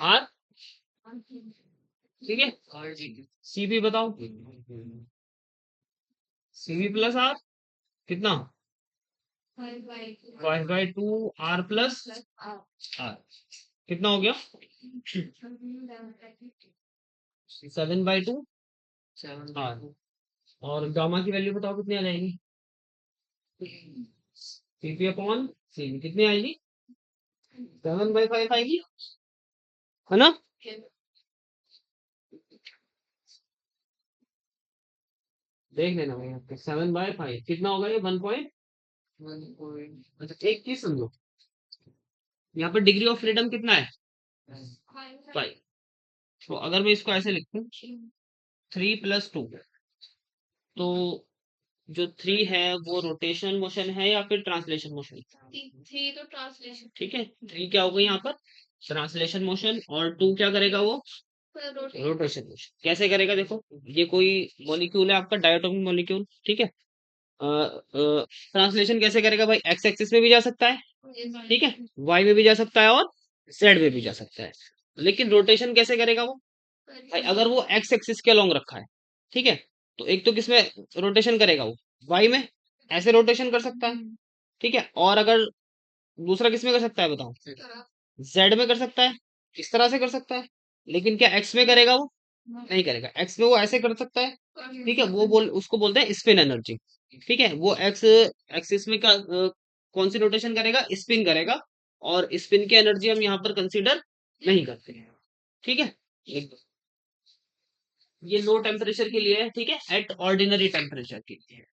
आर। ठीक है, सी भी बताओ। सी भी प्लस आर कितना? 5/2 आर प्लस आर कितना हो गया? 7/2 आर। और गामा की वैल्यू बताओ कितनी आ जाएगी? सीपी अपॉन सी कितनी आएगी? 7/5 आएगी, है ना? देख लेना भाई, आपके 7/5 कितना होगा? ये 1 पॉइंट। अच्छा, एक चीज समझो, यहाँ पर डिग्री ऑफ फ्रीडम कितना है? 5। तो अगर मैं इसको ऐसे लिखूं, 3+2, तो जो 3 है वो रोटेशन मोशन है या फिर ट्रांसलेशन मोशन? ठीक है, 3 क्या हो गई यहाँ पर? Translation motion. और 2 क्या करेगा वो? Rotation motion. कैसे करेगा देखो, ये कोई मॉलिक्यूल है आपका, डायटोमिक मॉलिक्यूल। ठीक है, ट्रांसलेशन कैसे करेगा भाई? एक्स एक्सिस में भी जा सकता है, ठीक है, वाई में भी जा सकता है और जेड में भी जा सकता है। लेकिन रोटेशन कैसे करेगा वो भाई? अगर वो एक्स एक्सिस के अलोंग रखा है, ठीक है, तो एक तो किसमें रोटेशन करेगा वो? वाई में। ऐसे रोटेशन कर सकता है, ठीक है। और अगर दूसरा किसमें कर सकता है बताओ? जेड में कर सकता है, इस तरह से कर सकता है। लेकिन क्या एक्स में करेगा वो? नहीं करेगा। एक्स में वो ऐसे कर सकता है, ठीक है, वो उसको बोलते हैं स्पिन एनर्जी। ठीक है, वो एक्स एक्सिस में का कौन सी रोटेशन करेगा? स्पिन करेगा। और स्पिन की एनर्जी हम यहाँ पर कंसीडर नहीं करते हैं। ठीक है, लिख दो। ये लो टेम्परेचर के लिए है, ठीक है, एट ऑर्डिनरी टेम्परेचर के लिए।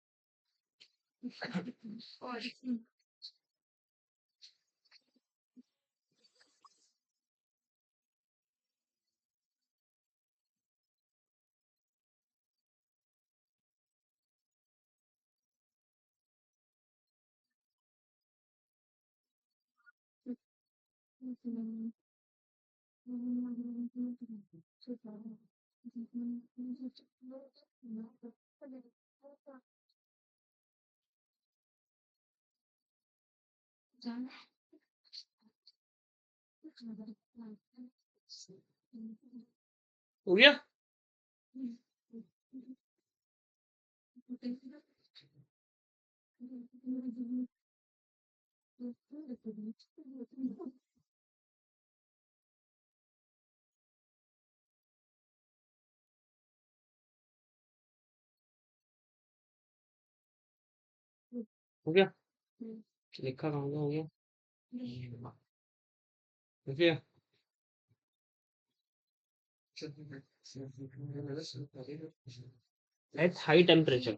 हो गया? हो गया? लिखा कहाँ हो गया? हो गया? At high temperature,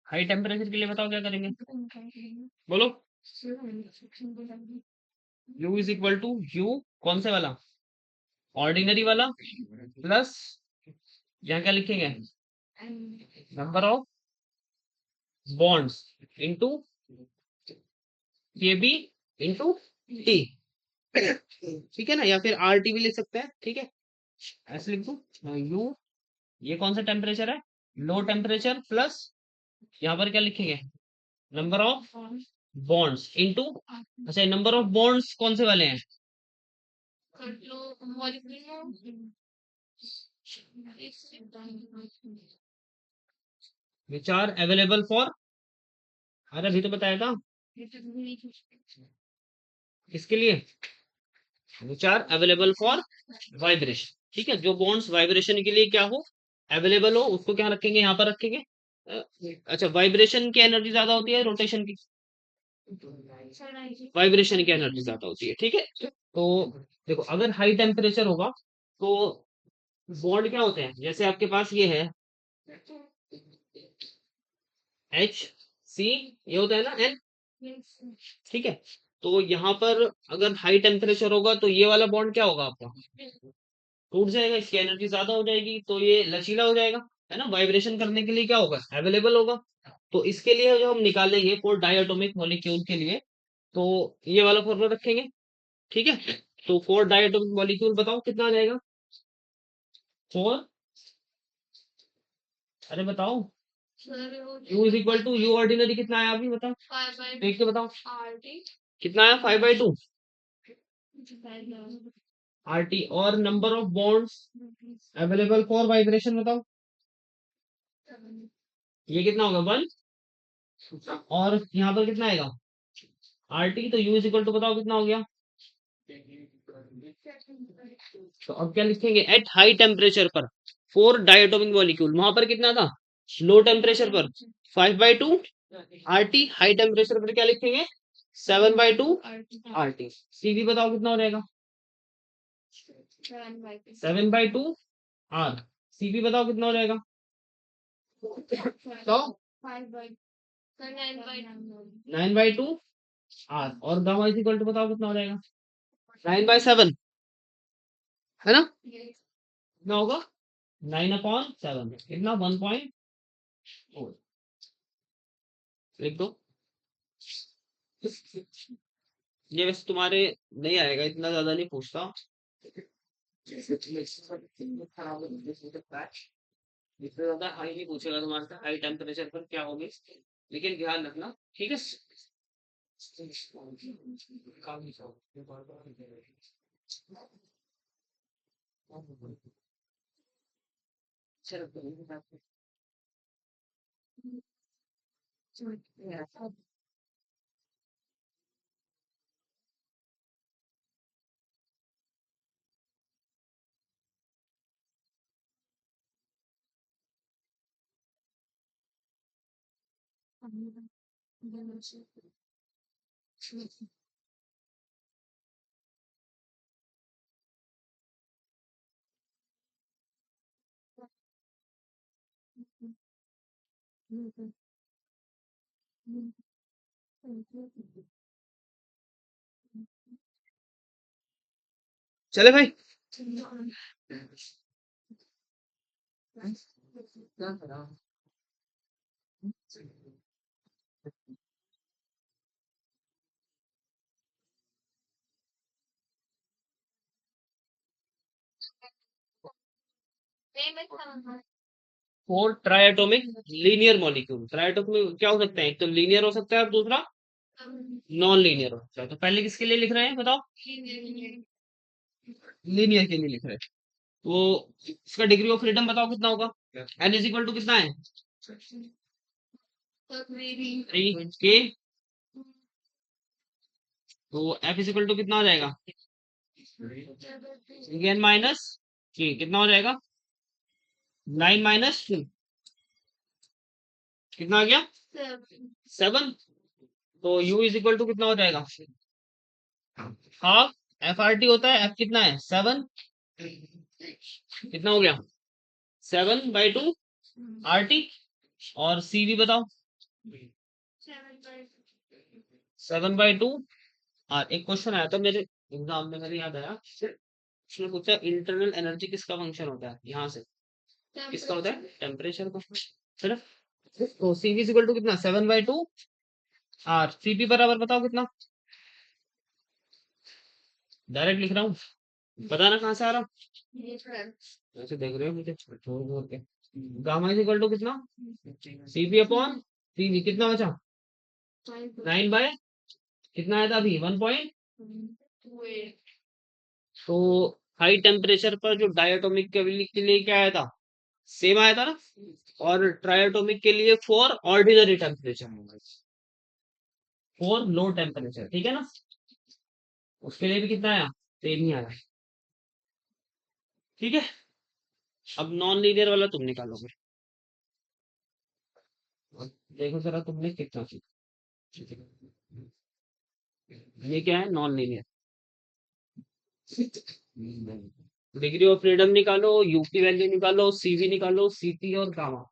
high temperature के लिए बताओ क्या करेंगे, बोलो। U is equal to U, कौन से वाला, ऑर्डिनरी वाला, प्लस यहाँ क्या लिखेंगे, number of bonds into Kb into T। ठीक है ना, या फिर RT भी लिख सकते हैं, ठीक है, ऐसे लिख दो। U, ये कौन सा टेम्परेचर है, लो टेम्परेचर, प्लस यहाँ पर क्या लिखेंगे, नंबर ऑफ बॉन्ड्स इनटू, अच्छा नंबर ऑफ बॉन्ड्स कौन से वाले हैं, विच आर अवेलेबल फॉर, अरे अभी तो बताया था किसके लिए, which are available for vibration. ठीक है, जो बॉन्ड्स वाइब्रेशन के लिए क्या हो, अवेलेबल हो, उसको क्या रखेंगे, यहाँ पर रखेंगे। अच्छा, वाइब्रेशन की एनर्जी ज्यादा होती है रोटेशन की, वाइब्रेशन की एनर्जी ज्यादा होती है, ठीक है। तो देखो, अगर हाई टेम्परेचर होगा तो बॉन्ड क्या होते हैं, जैसे आपके पास ये है H C, ये होता है ना N, ठीक है। तो यहाँ पर अगर हाई टेम्परेचर होगा तो ये वाला बॉन्ड क्या होगा आपका, टूट जाएगा, इसकी एनर्जी ज्यादा हो जाएगी, तो ये लचीला हो जाएगा, है ना, वाइब्रेशन करने के लिए क्या होगा, अवेलेबल होगा। तो इसके लिए जो हम निकालेंगे फॉर डायटोमिक मॉलिक्यूल के लिए, तो ये वाला फॉर्मूला रखेंगे, ठीक है। तो फॉर डायटोमिक मॉलिक्यूल बताओ कितना आ जाएगा, फोर, अरे बताओ, U is equal to U ordinary कितना आया अभी बताओ, देख के बताओ कितना आया, 5/2 RT, और number of bonds available for vibration बताओ, ये कितना होगा 1, और यहाँ पर कितना आएगा RT, तो U इज इक्वल टू बताओ कितना हो गया। तो अब क्या लिखेंगे, एट हाई टेम्परेचर पर फोर डायटोमिक मॉलिक्यूल, वहां पर कितना था, लो टेम्परेचर पर 5/2 RT, हाई टेम्परेचर पर क्या लिखेंगे, 7/2 RT। CV बताओ कितना हो जाएगा, 7/2 R। CV बताओ कितना हो जाएगा, तो 9/2 R, और गामा इज इक्वल टू बताओ कितना हो जाएगा, 9/7, है ना, कितना होगा, 9/7, कितना, 1.4, लिख दो। ये वैसे तुम्हारे नहीं आएगा, इतना ज्यादा नहीं पूछता, जितना ज्यादा हाई नहीं पूछेगा तुम्हारे से, हाई टेम्परेचर पर क्या होगी, लेकिन ध्यान रखना, ठीक है। चले भाई। Four triatomic linear molecule. Triatomic क्या हो सकता है? एक तो लीनियर हो सकता है और दूसरा नॉन लीनियर हो सकता है। तो पहले किसके लिए लिख रहे हैं बताओ? लीनियर के लिए लिख रहे हैं। तो इसका डिग्री ऑफ फ्रीडम बताओ कितना होगा? एन इज इक्वल टू कितना है? 3 के। तो एफ इज इक्वल टू कितना हो जाएगा? एन माइनस के। कितना हो जाएगा? 9 - 2 कितना आ गया? 7। तो u इज इक्वल टू कितना हो जाएगा? हाफ एफ आर टी होता है। एफ कितना है? 7। कितना हो गया? 7/2 आर टी। और सी भी बताओ। 7/2। और एक क्वेश्चन आया था मेरे एग्जाम में, मेरे याद आया। उसने पूछा इंटरनल एनर्जी किसका फंक्शन होता है? यहाँ से किसका होता है? टेम्परेचर का, है ना? तो सी वी इक्वल टू कितना? 7/2। और सी पी बराबर बताओ कितना? डायरेक्ट लिख रहा हूँ, बताना कहाँ से आ रहा हूँ। ऐसे देख रहे हो मुझे छोड़ छोड़ के। गामा इज इक्वल टू कितना? C P upon C V. कितना बचा? 9 बाय कितना आया था अभी? 1 तो हाई टेम्परेचर पर जो डायटोमिक के लिए क्या आया था? सेम आया था ना। और ट्राइएटोमिक के लिए for ordinary temperature, for low temperature, ठीक है ना। उसके लिए भी कितना आया? सेम ही आया। ठीक है। अब नॉन लीनियर वाला तुम निकालोगे। देखो जरा तुमने कितना सीखा। ये क्या है? Non linear. Degree of freedom निकालो, यू की वैल्यू निकालो, सीवी निकालो, सीपी और गामा।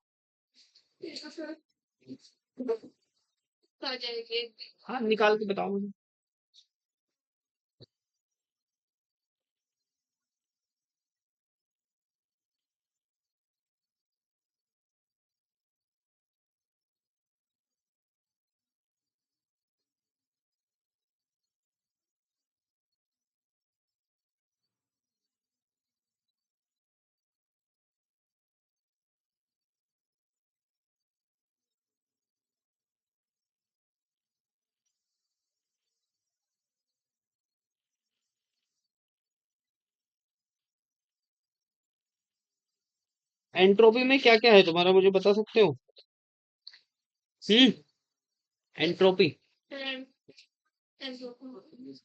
हाँ निकाल के बताओ मुझे। एंट्रोपी में क्या क्या है तुम्हारा, मुझे बता सकते हो? हम्म। एंट्रोपी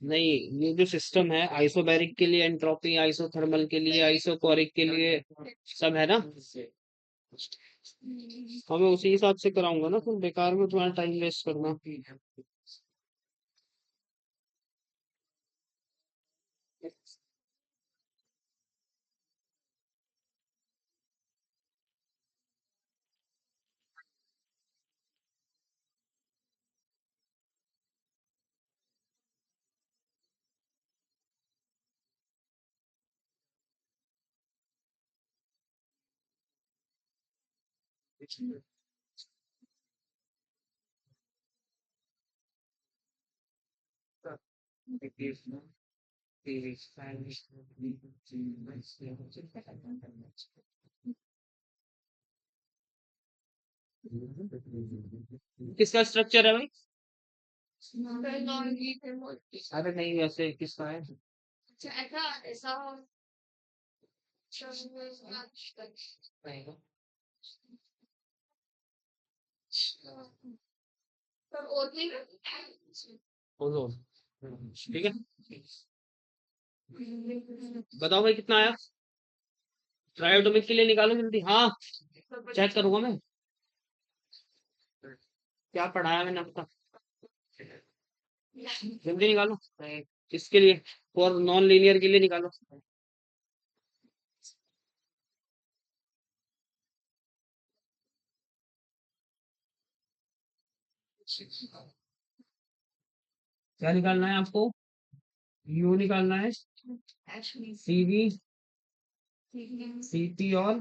नहीं, ये जो सिस्टम है आइसोबैरिक के लिए एंट्रोपी, आइसोथर्मल के लिए, आइसोकोरिक के लिए सब है ना। हाँ मैं उसी हिसाब से कराऊंगा ना, फिर बेकार में तुम्हारा टाइम वेस्ट करना। किसका स्ट्रक्चर है भाई? अरे नहीं, वैसे किसका है? नहीं। ओजोन। ठीक है। बताओ भाई कितना आया? ट्रायोटोमिक के लिए निकालो जल्दी। हाँ चेक करूंगा मैं। क्या पढ़ाया मैंने आपका? जल्दी निकालो। किसके लिए? और नॉन लीनियर के लिए निकालो। क्या निकालना है आपको? यू निकालना है, सीवी, सीपी और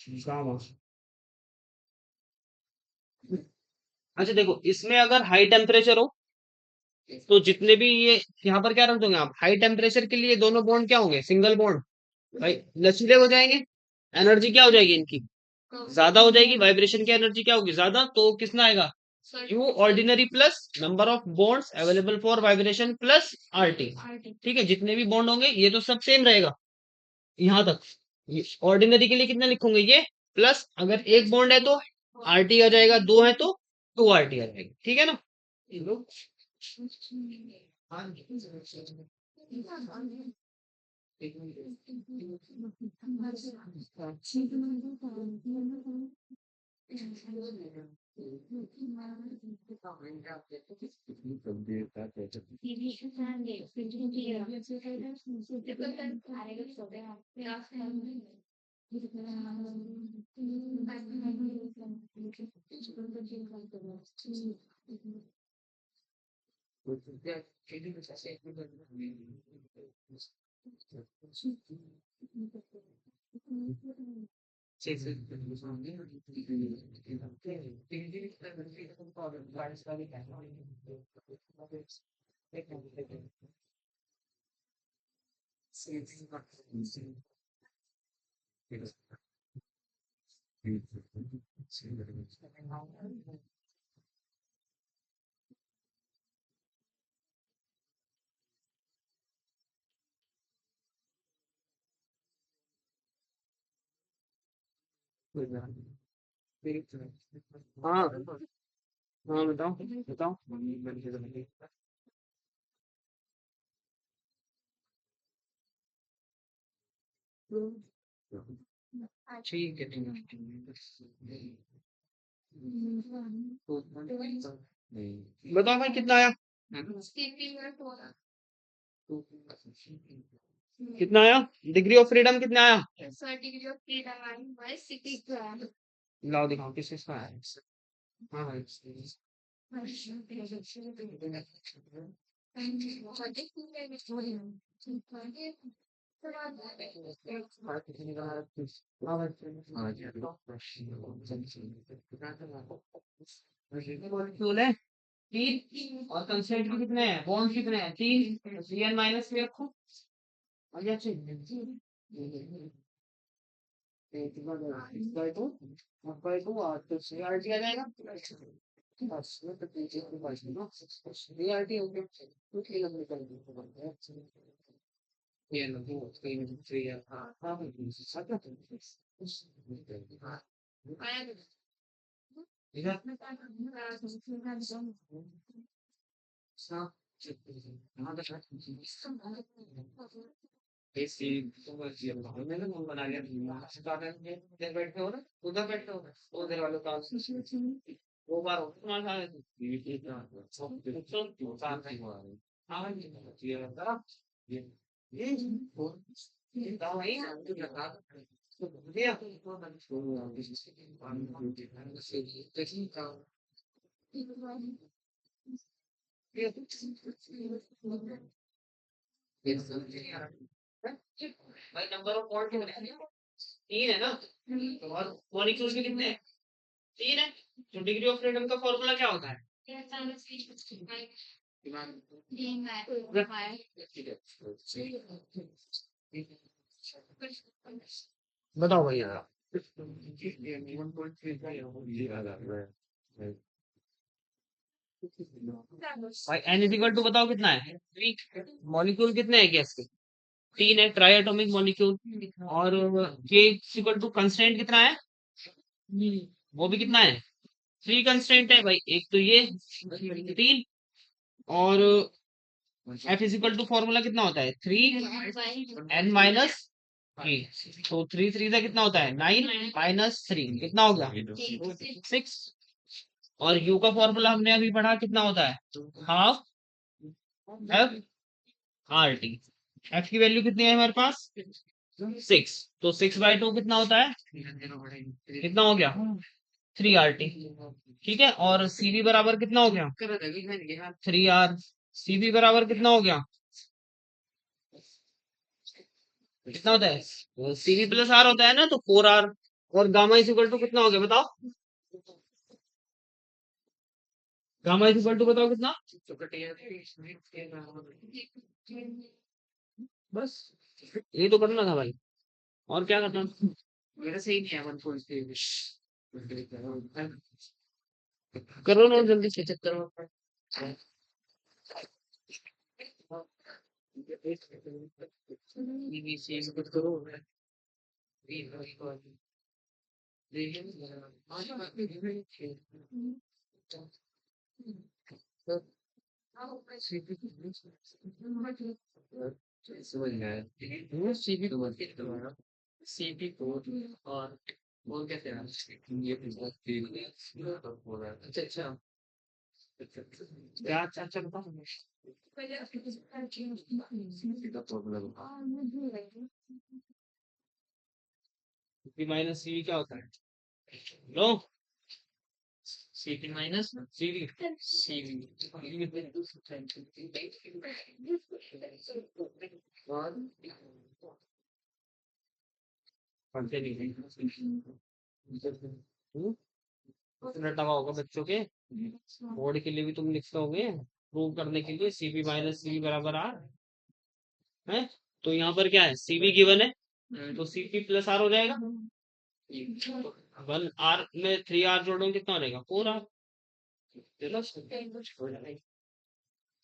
गामा। अच्छा देखो, इसमें अगर हाई टेम्परेचर हो तो जितने भी ये यहाँ पर क्या रख दोगे आप, हाई टेम्परेचर के लिए दोनों बॉन्ड क्या होंगे? सिंगल बॉन्ड भाई, लचीले हो जाएंगे। एनर्जी क्या हो जाएगी इनकी? ज्यादा हो जाएगी। वाइब्रेशन की एनर्जी क्या होगी? ज्यादा। तो कितना आएगा? You ordinary plus number of bonds available for vibration plus RT. ठीक है, जितने भी बॉन्ड होंगे ये तो सब सेम रहेगा यहाँ तक। ऑर्डिनरी के लिए कितना लिखोगे? ये प्लस, अगर एक बॉन्ड है तो आरटी आ जाएगा, दो है तो टू आरटी आ जाएगा। ठीक है ना? हाँ हाँ, बताओ बताओ। ठीक है ठीक है। बताओ भाई कितना आया? कितना आया? डिग्री ऑफ फ्रीडम कितना आया? लाओ दिखाओ किस किसका है। हाँ भाई। मॉलिक्यूल है तीन, और कंस्टेंट भी कितने हैं? बॉन्ड कितने हैं? तीन। Cn माइनस में रखो। अच्छा by two, by two R तो CRT आ जाएगा। बस ये तो पीछे की बात है ना, CRT हो गया। कुछ ही लंबी कर दी तो बनता है। ये लो दो तीन थ्री हाँ हाँ अच्छा इधर हाँ यहाँ तक ऐसी तो बस ये बताओ, मैंने वो बना लिया गार्डन में इधर बैठे हो ना, उधर बैठे हो ना, उधर वालों का दो बार हो तुम्हारे साथ सब साथ नहीं हुआ है। हाँ ये बता ये ये दाव है ना जो लगा तो दिया तो मैंने छोड़ा किसी के पानी में देखना से देखिए का ये भाई नंबर ऑफ बॉन्ड कितने हैं? तीन है ना? और मॉलिक्यूल्स के कितने हैं? तीन है। तो डिग्री ऑफ फ्रीडम का फॉर्मूला क्या होता है? बताओ भैया। भाई एन इज इक्वल टू बताओ कितना है? मॉलिक्यूल कितने हैं गैस के? तीन है, ट्राई एटॉमिक मॉलिक्यूल। और के इक्वल टू कंस्टेंट कितना है? वो भी कितना है? थ्री कंस्टेंट है भाई, एक तो ये तीन, और F is equal to formula कितना होता है? Three N minus three. तो थ्री थ्री का कितना होता है? नाइन माइनस थ्री कितना हो गया? सिक्स। और यू का फॉर्मूला हमने अभी पढ़ा, कितना होता है? Half F R T. F की वैल्यू कितनी है हमारे पास? 6। तो 6/2 कितना होता है? कितना हो गया? 3 RT। ठीक है, और सीवी बराबर कितना हो गया? 3 R। सीवी बराबर कितना हो गया? कितना होता है? सीवी प्लस आर होता है ना, तो 4R। और गामा इज इक्वल टू कितना हो गया बताओ? गामा इज इक्वल टू बताओ कितना? बस ये तो करना था भाई, और क्या करना? मेरा सही नहीं है 1.3। करो ना जल्दी से, चेक करो। करो। समझ गया। सीपी कोड और वो कैसे है? ये अच्छा अच्छा। क्या? अच्छा अच्छा बताओ। पी माइनस सीवी क्या होता है? लो, सीपी माइनस सीवी। सीवी पढ़ते नहीं इतना टका होगा बच्चों के बोर्ड के लिए भी तुम लिखते होगे प्रूव करने के लिए सीपी माइनस सीवी बराबर आर है। तो यहाँ पर क्या है? सीवी गिवन है, तो सीपी प्लस आर हो जाएगा। 1R में 3R जोड़ोगे कितना हो जाएगा? 4R।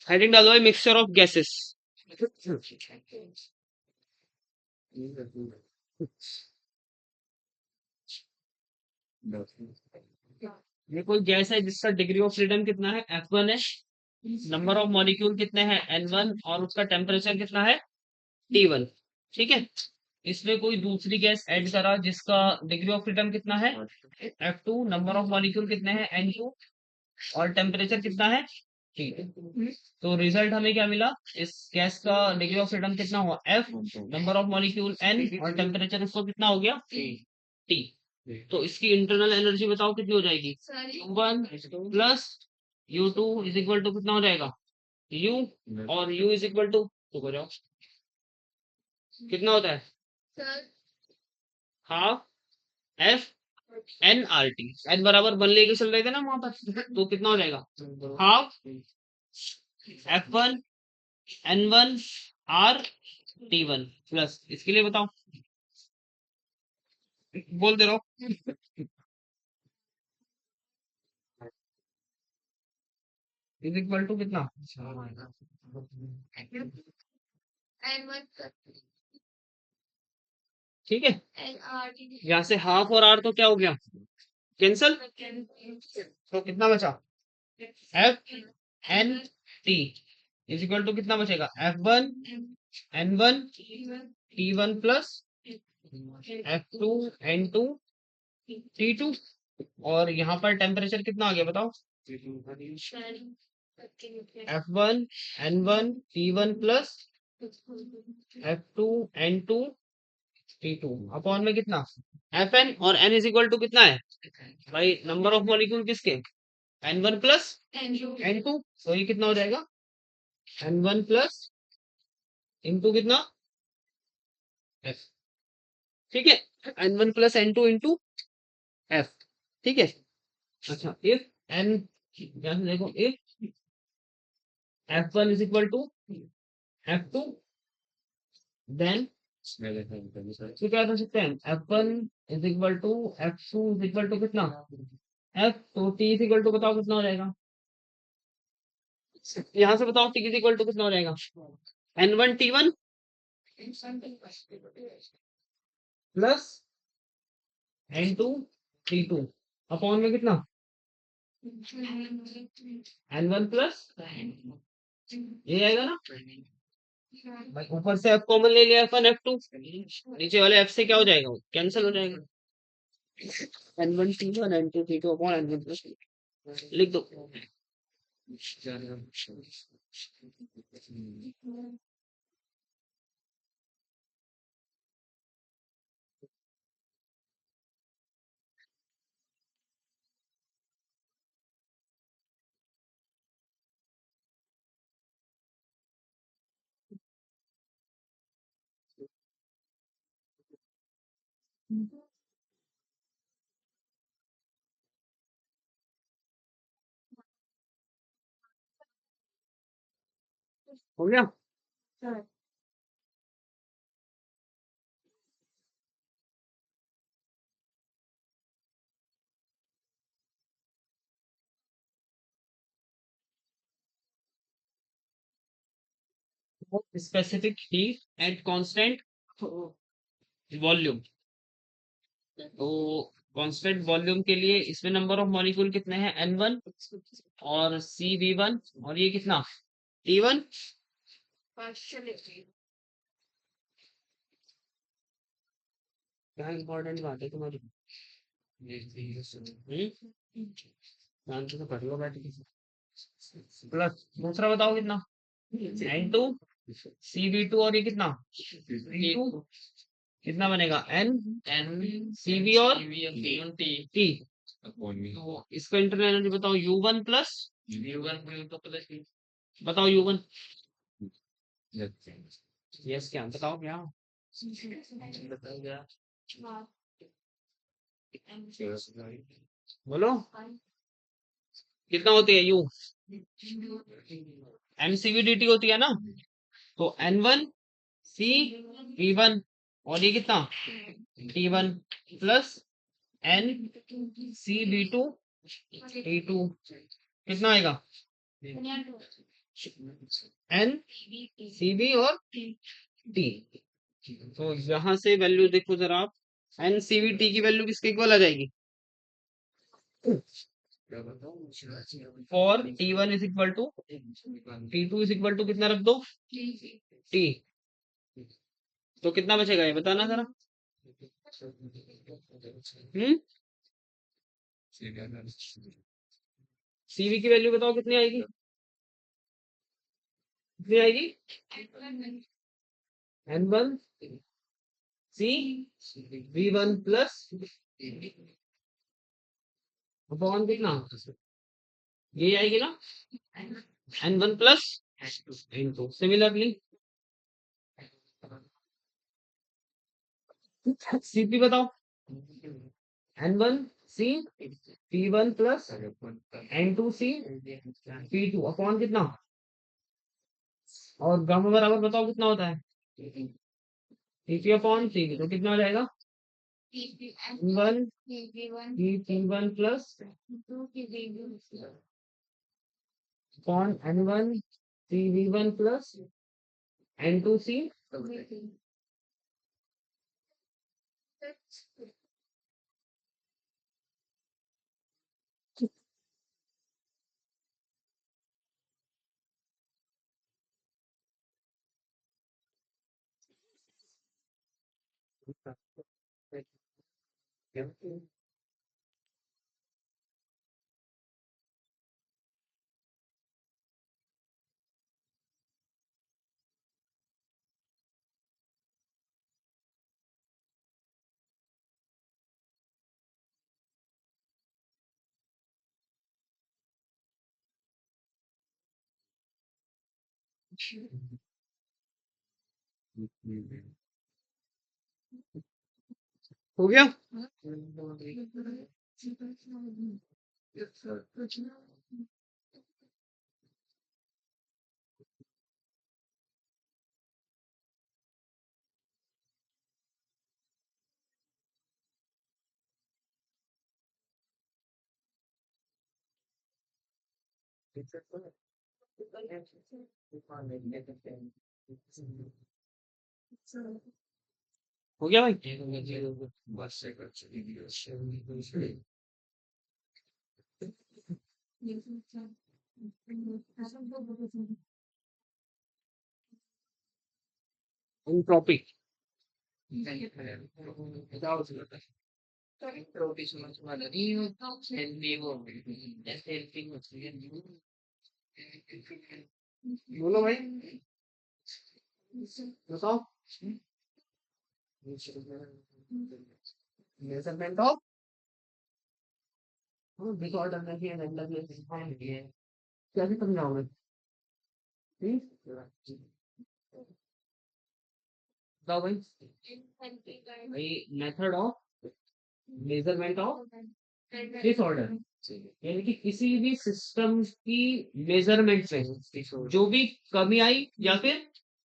हेडिंग डालो है मिक्सचर ऑफ गैसेस। ये कोई गैस है जिसका डिग्री ऑफ फ्रीडम कितना है? F1 है। नंबर ऑफ मॉलिक्यूल कितने हैं? N1। और उसका टेम्परेचर कितना है? T1। ठीक है, इसमें कोई दूसरी गैस ऐड करा जिसका डिग्री ऑफ फ्रीडम कितना है? F2। नंबर ऑफ मॉलिक्यूल कितने हैं? N2। और टेम्परेचर कितना है? T2। तो रिजल्ट हमें क्या मिला? इस गैस का डिग्री ऑफ फ्रीडम कितना हुआ? F। Number of molecule N। और टेम्परेचर इसको कितना हो गया? T। तो इसकी इंटरनल एनर्जी बताओ कितनी हो जाएगी? U1 plus U2 is equal to कितना हो जाएगा? U। और U इज इक्वल टू हो जाओ कितना होता है? Half F N R T. N बराबर 1 लेके चल रहे थे ना वहां पर, तो कितना हो जाएगा? Half F1 N1 R T1 plus इसके लिए बताओ, बोल दे रहा इज इक्वल टू कितना? ठीक है, यहाँ से हाफ और आर तो क्या हो गया? कैंसल। तो कितना बचा? F N T is equal to कितना बचेगा? F1 N1 T1 plus F2 N2 T2। और यहाँ पर टेम्परेचर कितना आ गया बताओ? F1 N1 T1 plus F2 N2 T2 upon में कितना? Fn। और n इज इक्वल टू कितना है भाई? नंबर ऑफ मॉलिक्यूल किसके? N1 plus N2। तो ये कितना हो जाएगा? N1 प्लस इंटू कितना? F। ठीक है, N1 plus N2 into F। ठीक है, अच्छा इफ n, यहाँ से देखो, if F1 is equal to F2 then तो क्या कर सकते हैं? F1 is equal to F2 is equal to कितना? F। तो T इज इक्वल टू बताओ कितना हो जाएगा? यहाँ से बताओ T इज इक्वल टू कितना हो जाएगा? N1 T1 plus N2 T2 upon में कितना? N1 प्लस ये आएगा ना भाई, ऊपर से F कॉमन ले लिया, F1 F2, नीचे वाले F से क्या हो जाएगा? कैंसिल हो जाएगा। N1 T1 N2 T2 upon N1 plus लिख दो। हो गया। Specific heat at constant volume. तो कांस्टेंट वॉल्यूम के लिए इसमें नंबर ऑफ मॉलिक्यूल कितने हैं, N1 और CV1, और ये कितना, T1। क्या इंपॉर्टेंट बात है तुम्हारी। ध्यान से तो पढ़ लो बैठ के। प्लस दूसरा बताओ कितना, N2 CV2, और ये कितना T2। कितना बनेगा, N N CV और T। तो इसका इंटरनल एनर्जी बताओ, U1 प्लस बताओ U1। यस क्या बताओ क्या, बोलो कितना होती है U, MCV/DT होती है ना। तो N1 CV1, और ये कितना T1 प्लस NCV2 T2। कितना आएगा, NCV और T। तो यहाँ से वैल्यू देखो जरा आप, NCVT की वैल्यू किसके इक्वल आ जाएगी, for T1 is equal to T2 is equal to कितना रख दो T। तो कितना बचेगा ये बताना जरा। CV की वैल्यू बताओ कितनी आएगी, कितनी आएगी, N1 CV1 प्लस अपॉन कितना, ये आएगी ना N1 plus N2। Similarly CP बताओ, N1 C P1 plus N2 C P2 upon कितना, और गामा बराबर बताओ कितना होता है, CP अपॉन CV। तो कितना हो जाएगा, N1 P1 plus upon N1 CV1 plus N2 C। हो गया। हो गया भाई। एंट्रोपी बोलो भाई, बताओ। मेजरमेंट ऑफ डिसऑर्डर में है, कैसे समझाओगे? बताओ भाई। भाई method of measurement of disorder, यानी कि किसी भी सिस्टम की मेजरमेंट में जो भी कमी आई या फिर,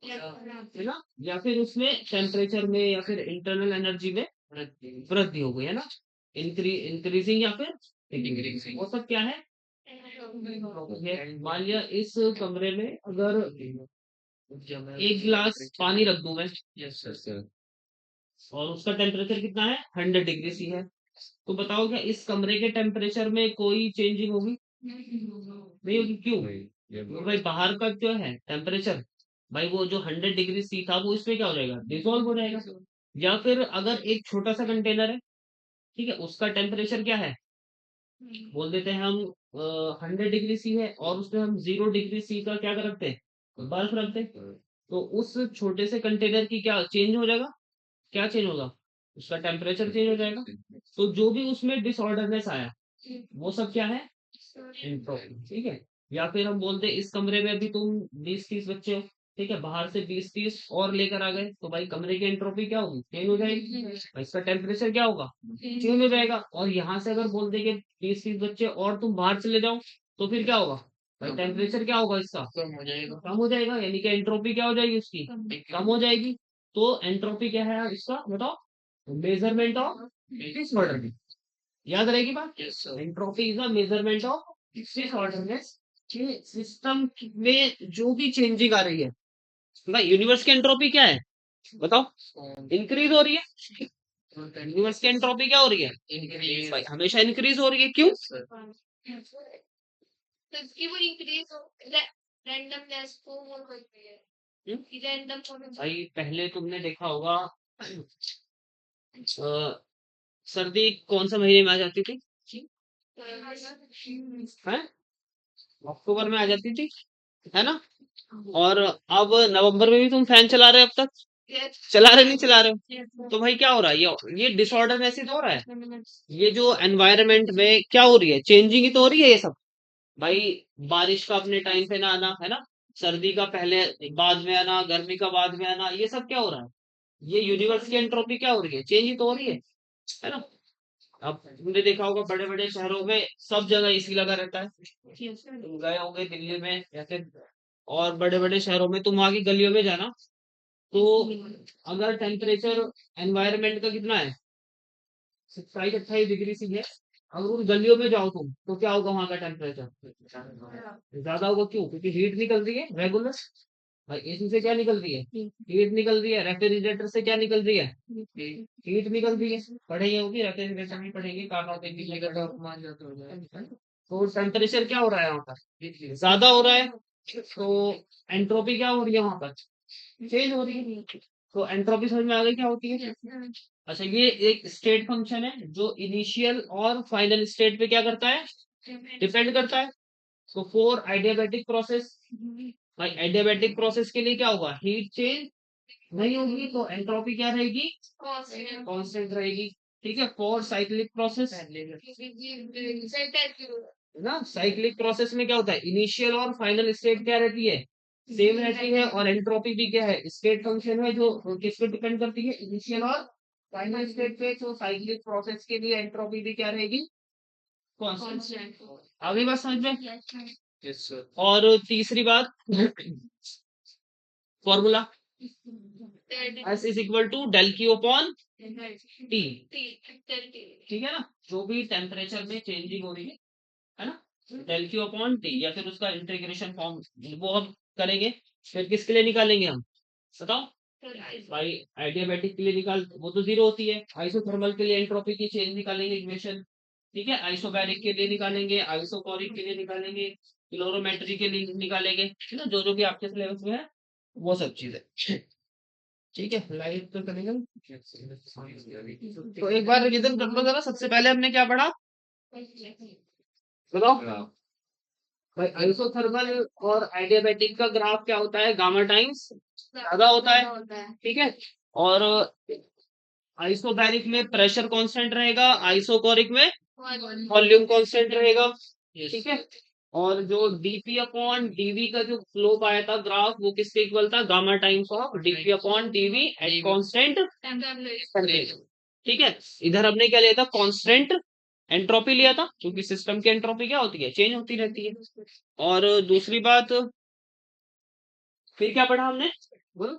है ना, या फिर उसमें टेम्परेचर में या फिर इंटरनल एनर्जी में वृद्धि हो गई, है ना, इंक्रीजिंग या फिर डिक्रीजिंग, वो सब क्या है? मान लिया इस कमरे में अगर एक गिलास पानी रख दूं मैं, और उसका टेम्परेचर कितना है, 100 डिग्री सी है, तो बताओ क्या इस कमरे के टेम्परेचर में कोई चेंजिंग होगी? नहीं होगी। क्यों? तो भाई बाहर का जो है टेम्परेचर, भाई वो जो 100 डिग्री सी था वो इसमें क्या हो जाएगा, डिसॉल्व हो जाएगा। या फिर अगर एक छोटा सा कंटेनर है, ठीक है, उसका टेम्परेचर क्या है, बोल देते हैं हम 100 डिग्री सी है, और उसमें हम 0 डिग्री सी का क्या कर रखते हैं, बर्फ रखते हैं, तो उस छोटे से कंटेनर की क्या चेंज हो जाएगा, क्या चेंज होगा, उसका टेम्परेचर चेंज हो जाएगा। तो जो भी उसमें डिसऑर्डरनेस आया वो सब क्या है, एंट्रोपी, ठीक है। या फिर हम बोलते हैं इस कमरे में अभी तुम 20-30 बच्चे हो, ठीक है, बाहर से 20-30 और लेकर आ गए, तो भाई कमरे की एंट्रोपी क्या होगी, चेंज हो जाएगी, भाई इसका टेम्परेचर क्या होगा, चेंज हो जाएगा। और यहाँ से अगर बोल देंगे 20-30 बच्चे और तुम बाहर चले जाओ, तो फिर क्या होगा, भाई टेम्परेचर क्या होगा इसका, कम हो जाएगा, यानी कि एंट्रोपी क्या हो जाएगी उसकी, कम हो जाएगी। तो एंट्रोपी क्या है इसका, बताओ, मेजरमेंट ऑफ डिसऑर्डर, याद रहेगी बात। Entropy is the measurement of disorderness, कि सिस्टम में जो भी चेंजिंग आ रही है। भाई यूनिवर्स की एंट्रोपी क्या है, बताओ, इंक्रीज हो रही है। यूनिवर्स की एंट्रोपी क्या हो रही है, भाई हमेशा इंक्रीज हो रही है, क्यों? भाई पहले तुमने देखा होगा, सर्दी कौन सा महीने में आ जाती थी, हैं? अक्टूबर में आ जाती थी, है ना। और अब नवंबर में भी तुम फैन चला रहे हो अब तक, चला रहे नहीं चला रहे हो, तो भाई क्या हो रहा है, ये डिसऑर्डर ऐसे तो हो रहा है, ये जो एनवायरनमेंट में क्या हो रही है, चेंजिंग ही तो हो रही है ये सब। भाई बारिश का अपने टाइम पे ना आना, है ना, सर्दी का पहले बाद में आना, गर्मी का बाद में आना, ये सब क्या हो रहा है, ये यूनिवर्स की एंट्रोपी क्या हो रही है, चेंज ही तो हो रही है ना। अब तुमने देखा होगा बड़े बड़े शहरों में सब जगह एसी लगा रहता है, तुम गए होंगे दिल्ली में या फिर और बड़े बड़े शहरों में, तुम वहां की गलियों में जाना, तो अगर टेम्परेचर एनवायरनमेंट का कितना है, 27-28 डिग्री सी है, अगर उन गलियों में जाओ तुम, तो क्या होगा वहां का टेम्परेचर, ज्यादा होगा, क्यों? क्योंकि हीट निकल रही है रेगुलर। भाई एसी से क्या निकल रही है, हीट निकल रही है, रेफ्रिजरेटर से क्या निकल रही है, हीट निकल रही है। पढ़ेंगे होगी, रेफ्रिजरेटर भी पढ़ेंगे, कहाँ तो टेम्परेचर क्या हो रहा है वहां पर, ज्यादा हो रहा है, तो एंट्रोपी क्या हो रही है वहां पर, चेंज हो रही है। तो एंट्रोपी समझ में आ गई क्या होती है। अच्छा, ये एक स्टेट फंक्शन है जो इनिशियल और फाइनल स्टेट पे क्या करता है, डिपेंड करता है। तो फॉर एडियाबैटिक प्रोसेस, भाई एडियाबैटिक प्रोसेस के लिए क्या होगा, हीट चेंज नहीं होगी, तो एंट्रोपी क्या रहेगी, कांस्टेंट रहेगी। ठीक है, फॉर साइक्लिक प्रोसेस, ना साइक्लिक प्रोसेस में क्या होता है, इनिशियल और फाइनल स्टेट क्या रहती है, सेम रहती है, और एंट्रोपी भी क्या है, स्टेट फंक्शन है जो किस पे डिपेंड करती है, इनिशियल और फाइनल स्टेट पे। तो साइक्लिक प्रोसेस के लिए एंट्रोपी भी क्या रहेगी, कांस्टेंट। आगे बात समझ में। और तीसरी बात, formula S is equal to del Q upon T, ठीक है ना, जो भी टेम्परेचर में चेंजिंग हो रही है ना, डेल क्यू अपॉन टी, या फिर उसका इंटीग्रेशन फॉर्म वो हम करेंगे। फिर किसके लिए निकालेंगे हम, बताओ। भाई एडियाबैटिक के लिए निकाल, वो तो जीरो होती है। आइसोथर्मल के लिए एंट्रोपी की चेंज निकालेंगे, इक्वेशन, ठीक है। आइसोबैरिक के लिए निकालेंगे, आइसोकोरिक के लिए निकालेंगे, क्लोरोमेट्री के लिए निकालेंगे, है ना, जो जो भी आपके सिलेबस में है वो सब चीजें। ठीक है, लाइट तो करेगा। तो एक बार रिविजन कर लो जरा। सबसे पहले हमने क्या पढ़ा, बताओ भाई। आइसोथर्मल और आइडियाबैटिक का ग्राफ क्या होता है, गामा टाइम्स ज्यादा होता है, ठीक है। और आइसोबैरिक में प्रेशर कांस्टेंट रहेगा, आइसोकोरिक में वॉल्यूम कांस्टेंट रहेगा, ठीक है। और जो डीपी अपॉन डीवी का जो स्लोप आया था ग्राफ, वो किसके इक्वल था, gamma times of DP upon DV at constant temperature, ठीक है। इधर हमने क्या लिया था, कांस्टेंट एंट्रोपी लिया था, क्योंकि सिस्टम की एंट्रोपी क्या होती है, चेंज होती रहती है। और दूसरी बात, फिर क्या पढ़ा हमने, बोलो।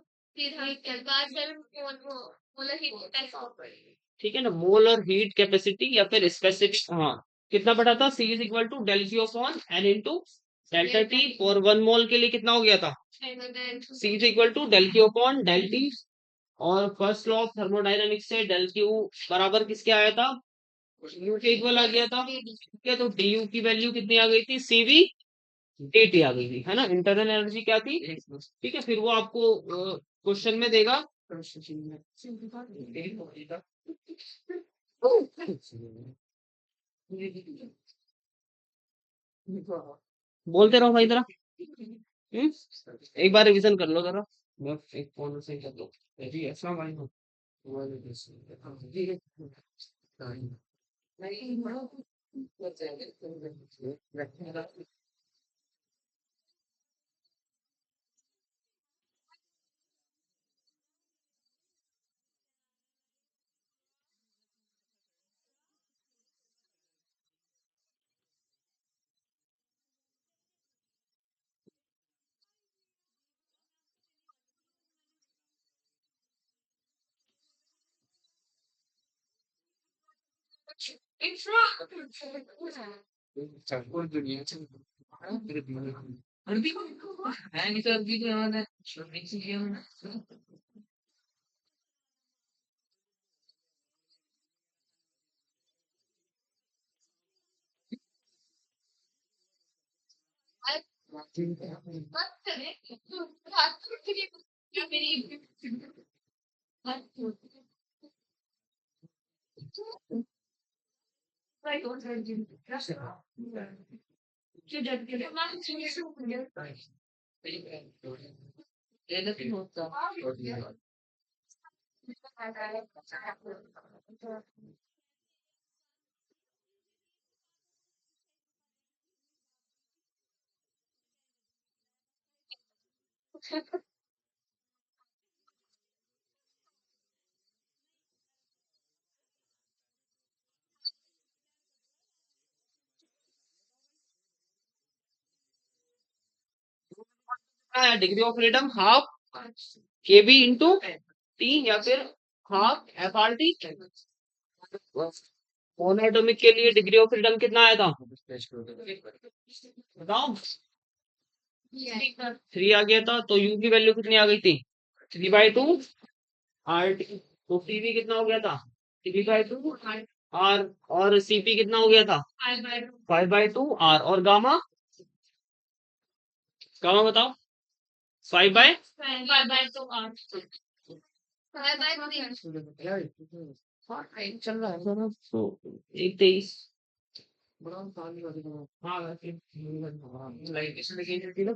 ठीक है ना, मोल और हीट कैपेसिटी या फिर स्पेसिफिक, हाँ। कितना पढ़ा था, C is equal to del Q upon n into delta T. और 1 मोल के लिए कितना हो गया था, C is equal to del Q upon del T. और फर्स्ट लॉ ऑफ थर्मोडायनामिक्स से डेल क्यू बराबर किसके आया था, यू के इक्वल आ गया था, ठीक है। तो डी यू की वैल्यू कितनी आ गई थी, सीवी डी आ गई थी, है ना। इंटरनल एनर्जी क्या थी, ठीक है। फिर वो आपको क्वेश्चन में देगा। बोलते रहो भाई जरा। एक बार रिवीजन कर लो जरा। मैं एक फोन से कर दो जी, अस्सलाम वालेकुम। डिग्री ऑफ फ्रीडम हाफ के बी इंटू टी, या फिर half F R T. Monoatomic के लिए डिग्री ऑफ फ्रीडम कितना आया था, बताओ। 3 आ गया था। तो यू की वैल्यू कितनी आ गई थी, 3/2 आर टी। तो टीवी कितना हो गया था, 3/2 आर। और सीपी कितना हो गया था, 5/2 आर। और गामा, गामा बताओ, 5/, चल रहा है जरा। तो 1:23। हाँ लाइट इसलिए थी ना।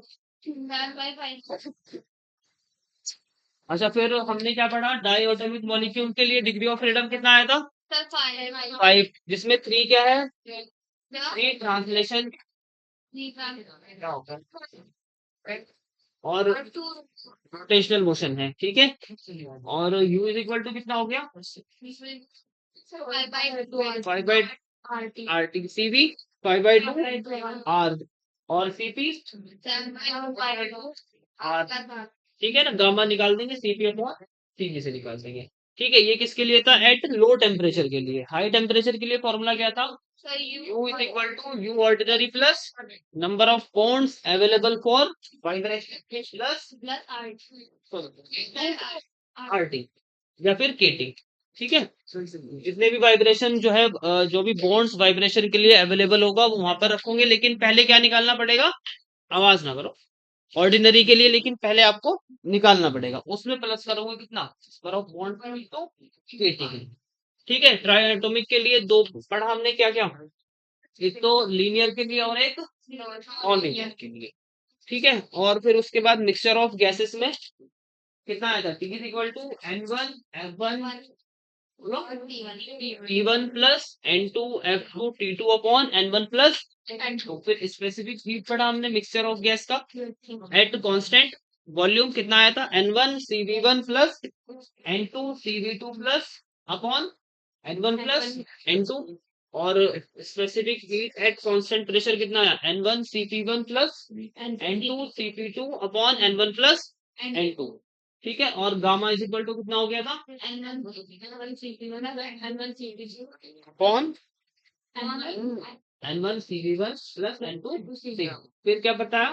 अच्छा, फिर हमने क्या पढ़ा, डाइएटॉमिक मॉलिक्यूल के लिए डिग्री ऑफ फ्रीडम कितना आया था, 5, जिसमें 3 क्या है, 3 ट्रांसलेशन क्या होता है, और रोटेशनल मोशन है, ठीक है। और u इज इक्वल टू कितना हो गया, 5/, R T, C V 5/2 R. और सी पी आर, ठीक है ना। गामा निकाल देंगे, सीपी अपॉन सीवी से निकाल देंगे, ठीक है। ये किसके लिए था, एट लो टेम्परेचर के लिए। हाई टेम्परेचर के लिए फॉर्मूला क्या था, U is equal to U ordinary plus number of bonds available for vibration plus R T, या फिर के टी, ठीक है। जितने भी वाइब्रेशन जो है जो भी बॉन्ड्स वाइब्रेशन के लिए अवेलेबल होगा वो वहां पर रखोगे। लेकिन पहले क्या निकालना पड़ेगा, आवाज ना करो, ऑर्डिनरी के लिए, लेकिन पहले आपको निकालना पड़ेगा। उसमें प्लस करोगे कितना, नंबर ऑफ बॉन्ड तो KT। ठीक है, ट्राई एटॉमिक के लिए दो पढ़ा हमने, क्या क्या, एक तो लीनियर के लिए और एक नॉन लीनियर के लिए। ठीक है, और फिर उसके बाद मिक्सचर ऑफ गैसेस में कितना आया था, T is equal to N1 F1 T1 plus N2 F2 T2 upon N1 plus N2। फिर स्पेसिफिक हीट पढ़ा हमने मिक्सचर ऑफ गैस का एट कांस्टेंट वॉल्यूम, कितना आया था N1 CV1 plus N2 CV2 plus upon N1 plus N2। और specific heat at constant pressure कितना आया, N1 CP1 plus N2 CP2 upon N1 plus N2। ठीक है, और गामा इज इक्वल टू कितना हो गया था, upon N1 CV1 plus N2 CV। फिर क्या बताया,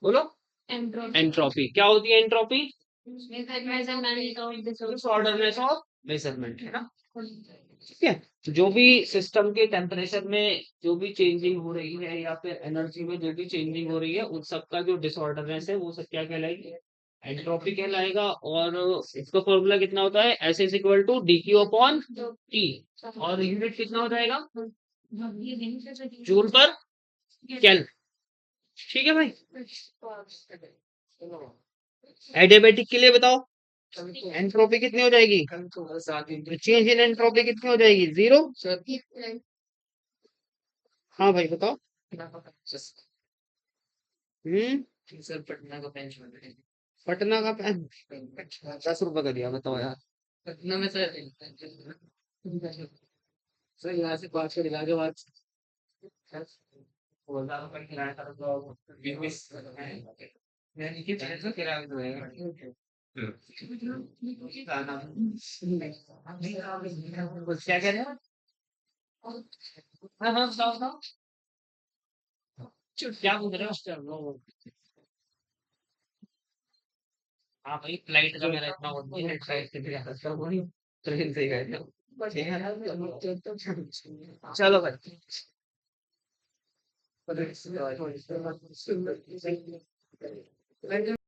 बोलो, एंट्रोपी। क्या होती है एंट्रोपी, डिसऑर्डरनेस ऑफ मेजरमेंट, है ना। ठीक है, जो भी सिस्टम के टेम्परेचर में जो भी चेंजिंग हो रही है या फिर एनर्जी में जो भी चेंजिंग हो रही है, उन सब का जो डिसऑर्डरनेस है वो सब क्या कहलाएगी, एंट्रोपी कहलाएगा। और इसका फॉर्मूला कितना होता है, S is equal to D Q upon T, और यूनिट कितना हो जाएगा, जूल पर केल्विन। ठीक है भाई, एडियाबेटिक के लिए बताओ, एंट्रोपी कितनी हो जाएगी, चेंज इन एंट्रोपी कितनी हो जाएगी, 0। हाँ भाई बताओ। सर पटना का पेन, पटना का पेन 10 रुपए का दिया, बताओ यार। पटना में सर, सर यहाँ से 5 का दिला के बाद 1000 रुपए किराया था, तो 20 मैंने किराया भी देगा। क्या कह रहे हैं, हाँ हाँ बताओ बताओ, क्या पूछ रहे हो। हाँ भाई, फ्लाइट का मेरा इतना वो नहीं है, फ्लाइट से भी आ सकता हूँ, वही ट्रेन से ही गए थे। ठीक है ना? चलो भाई।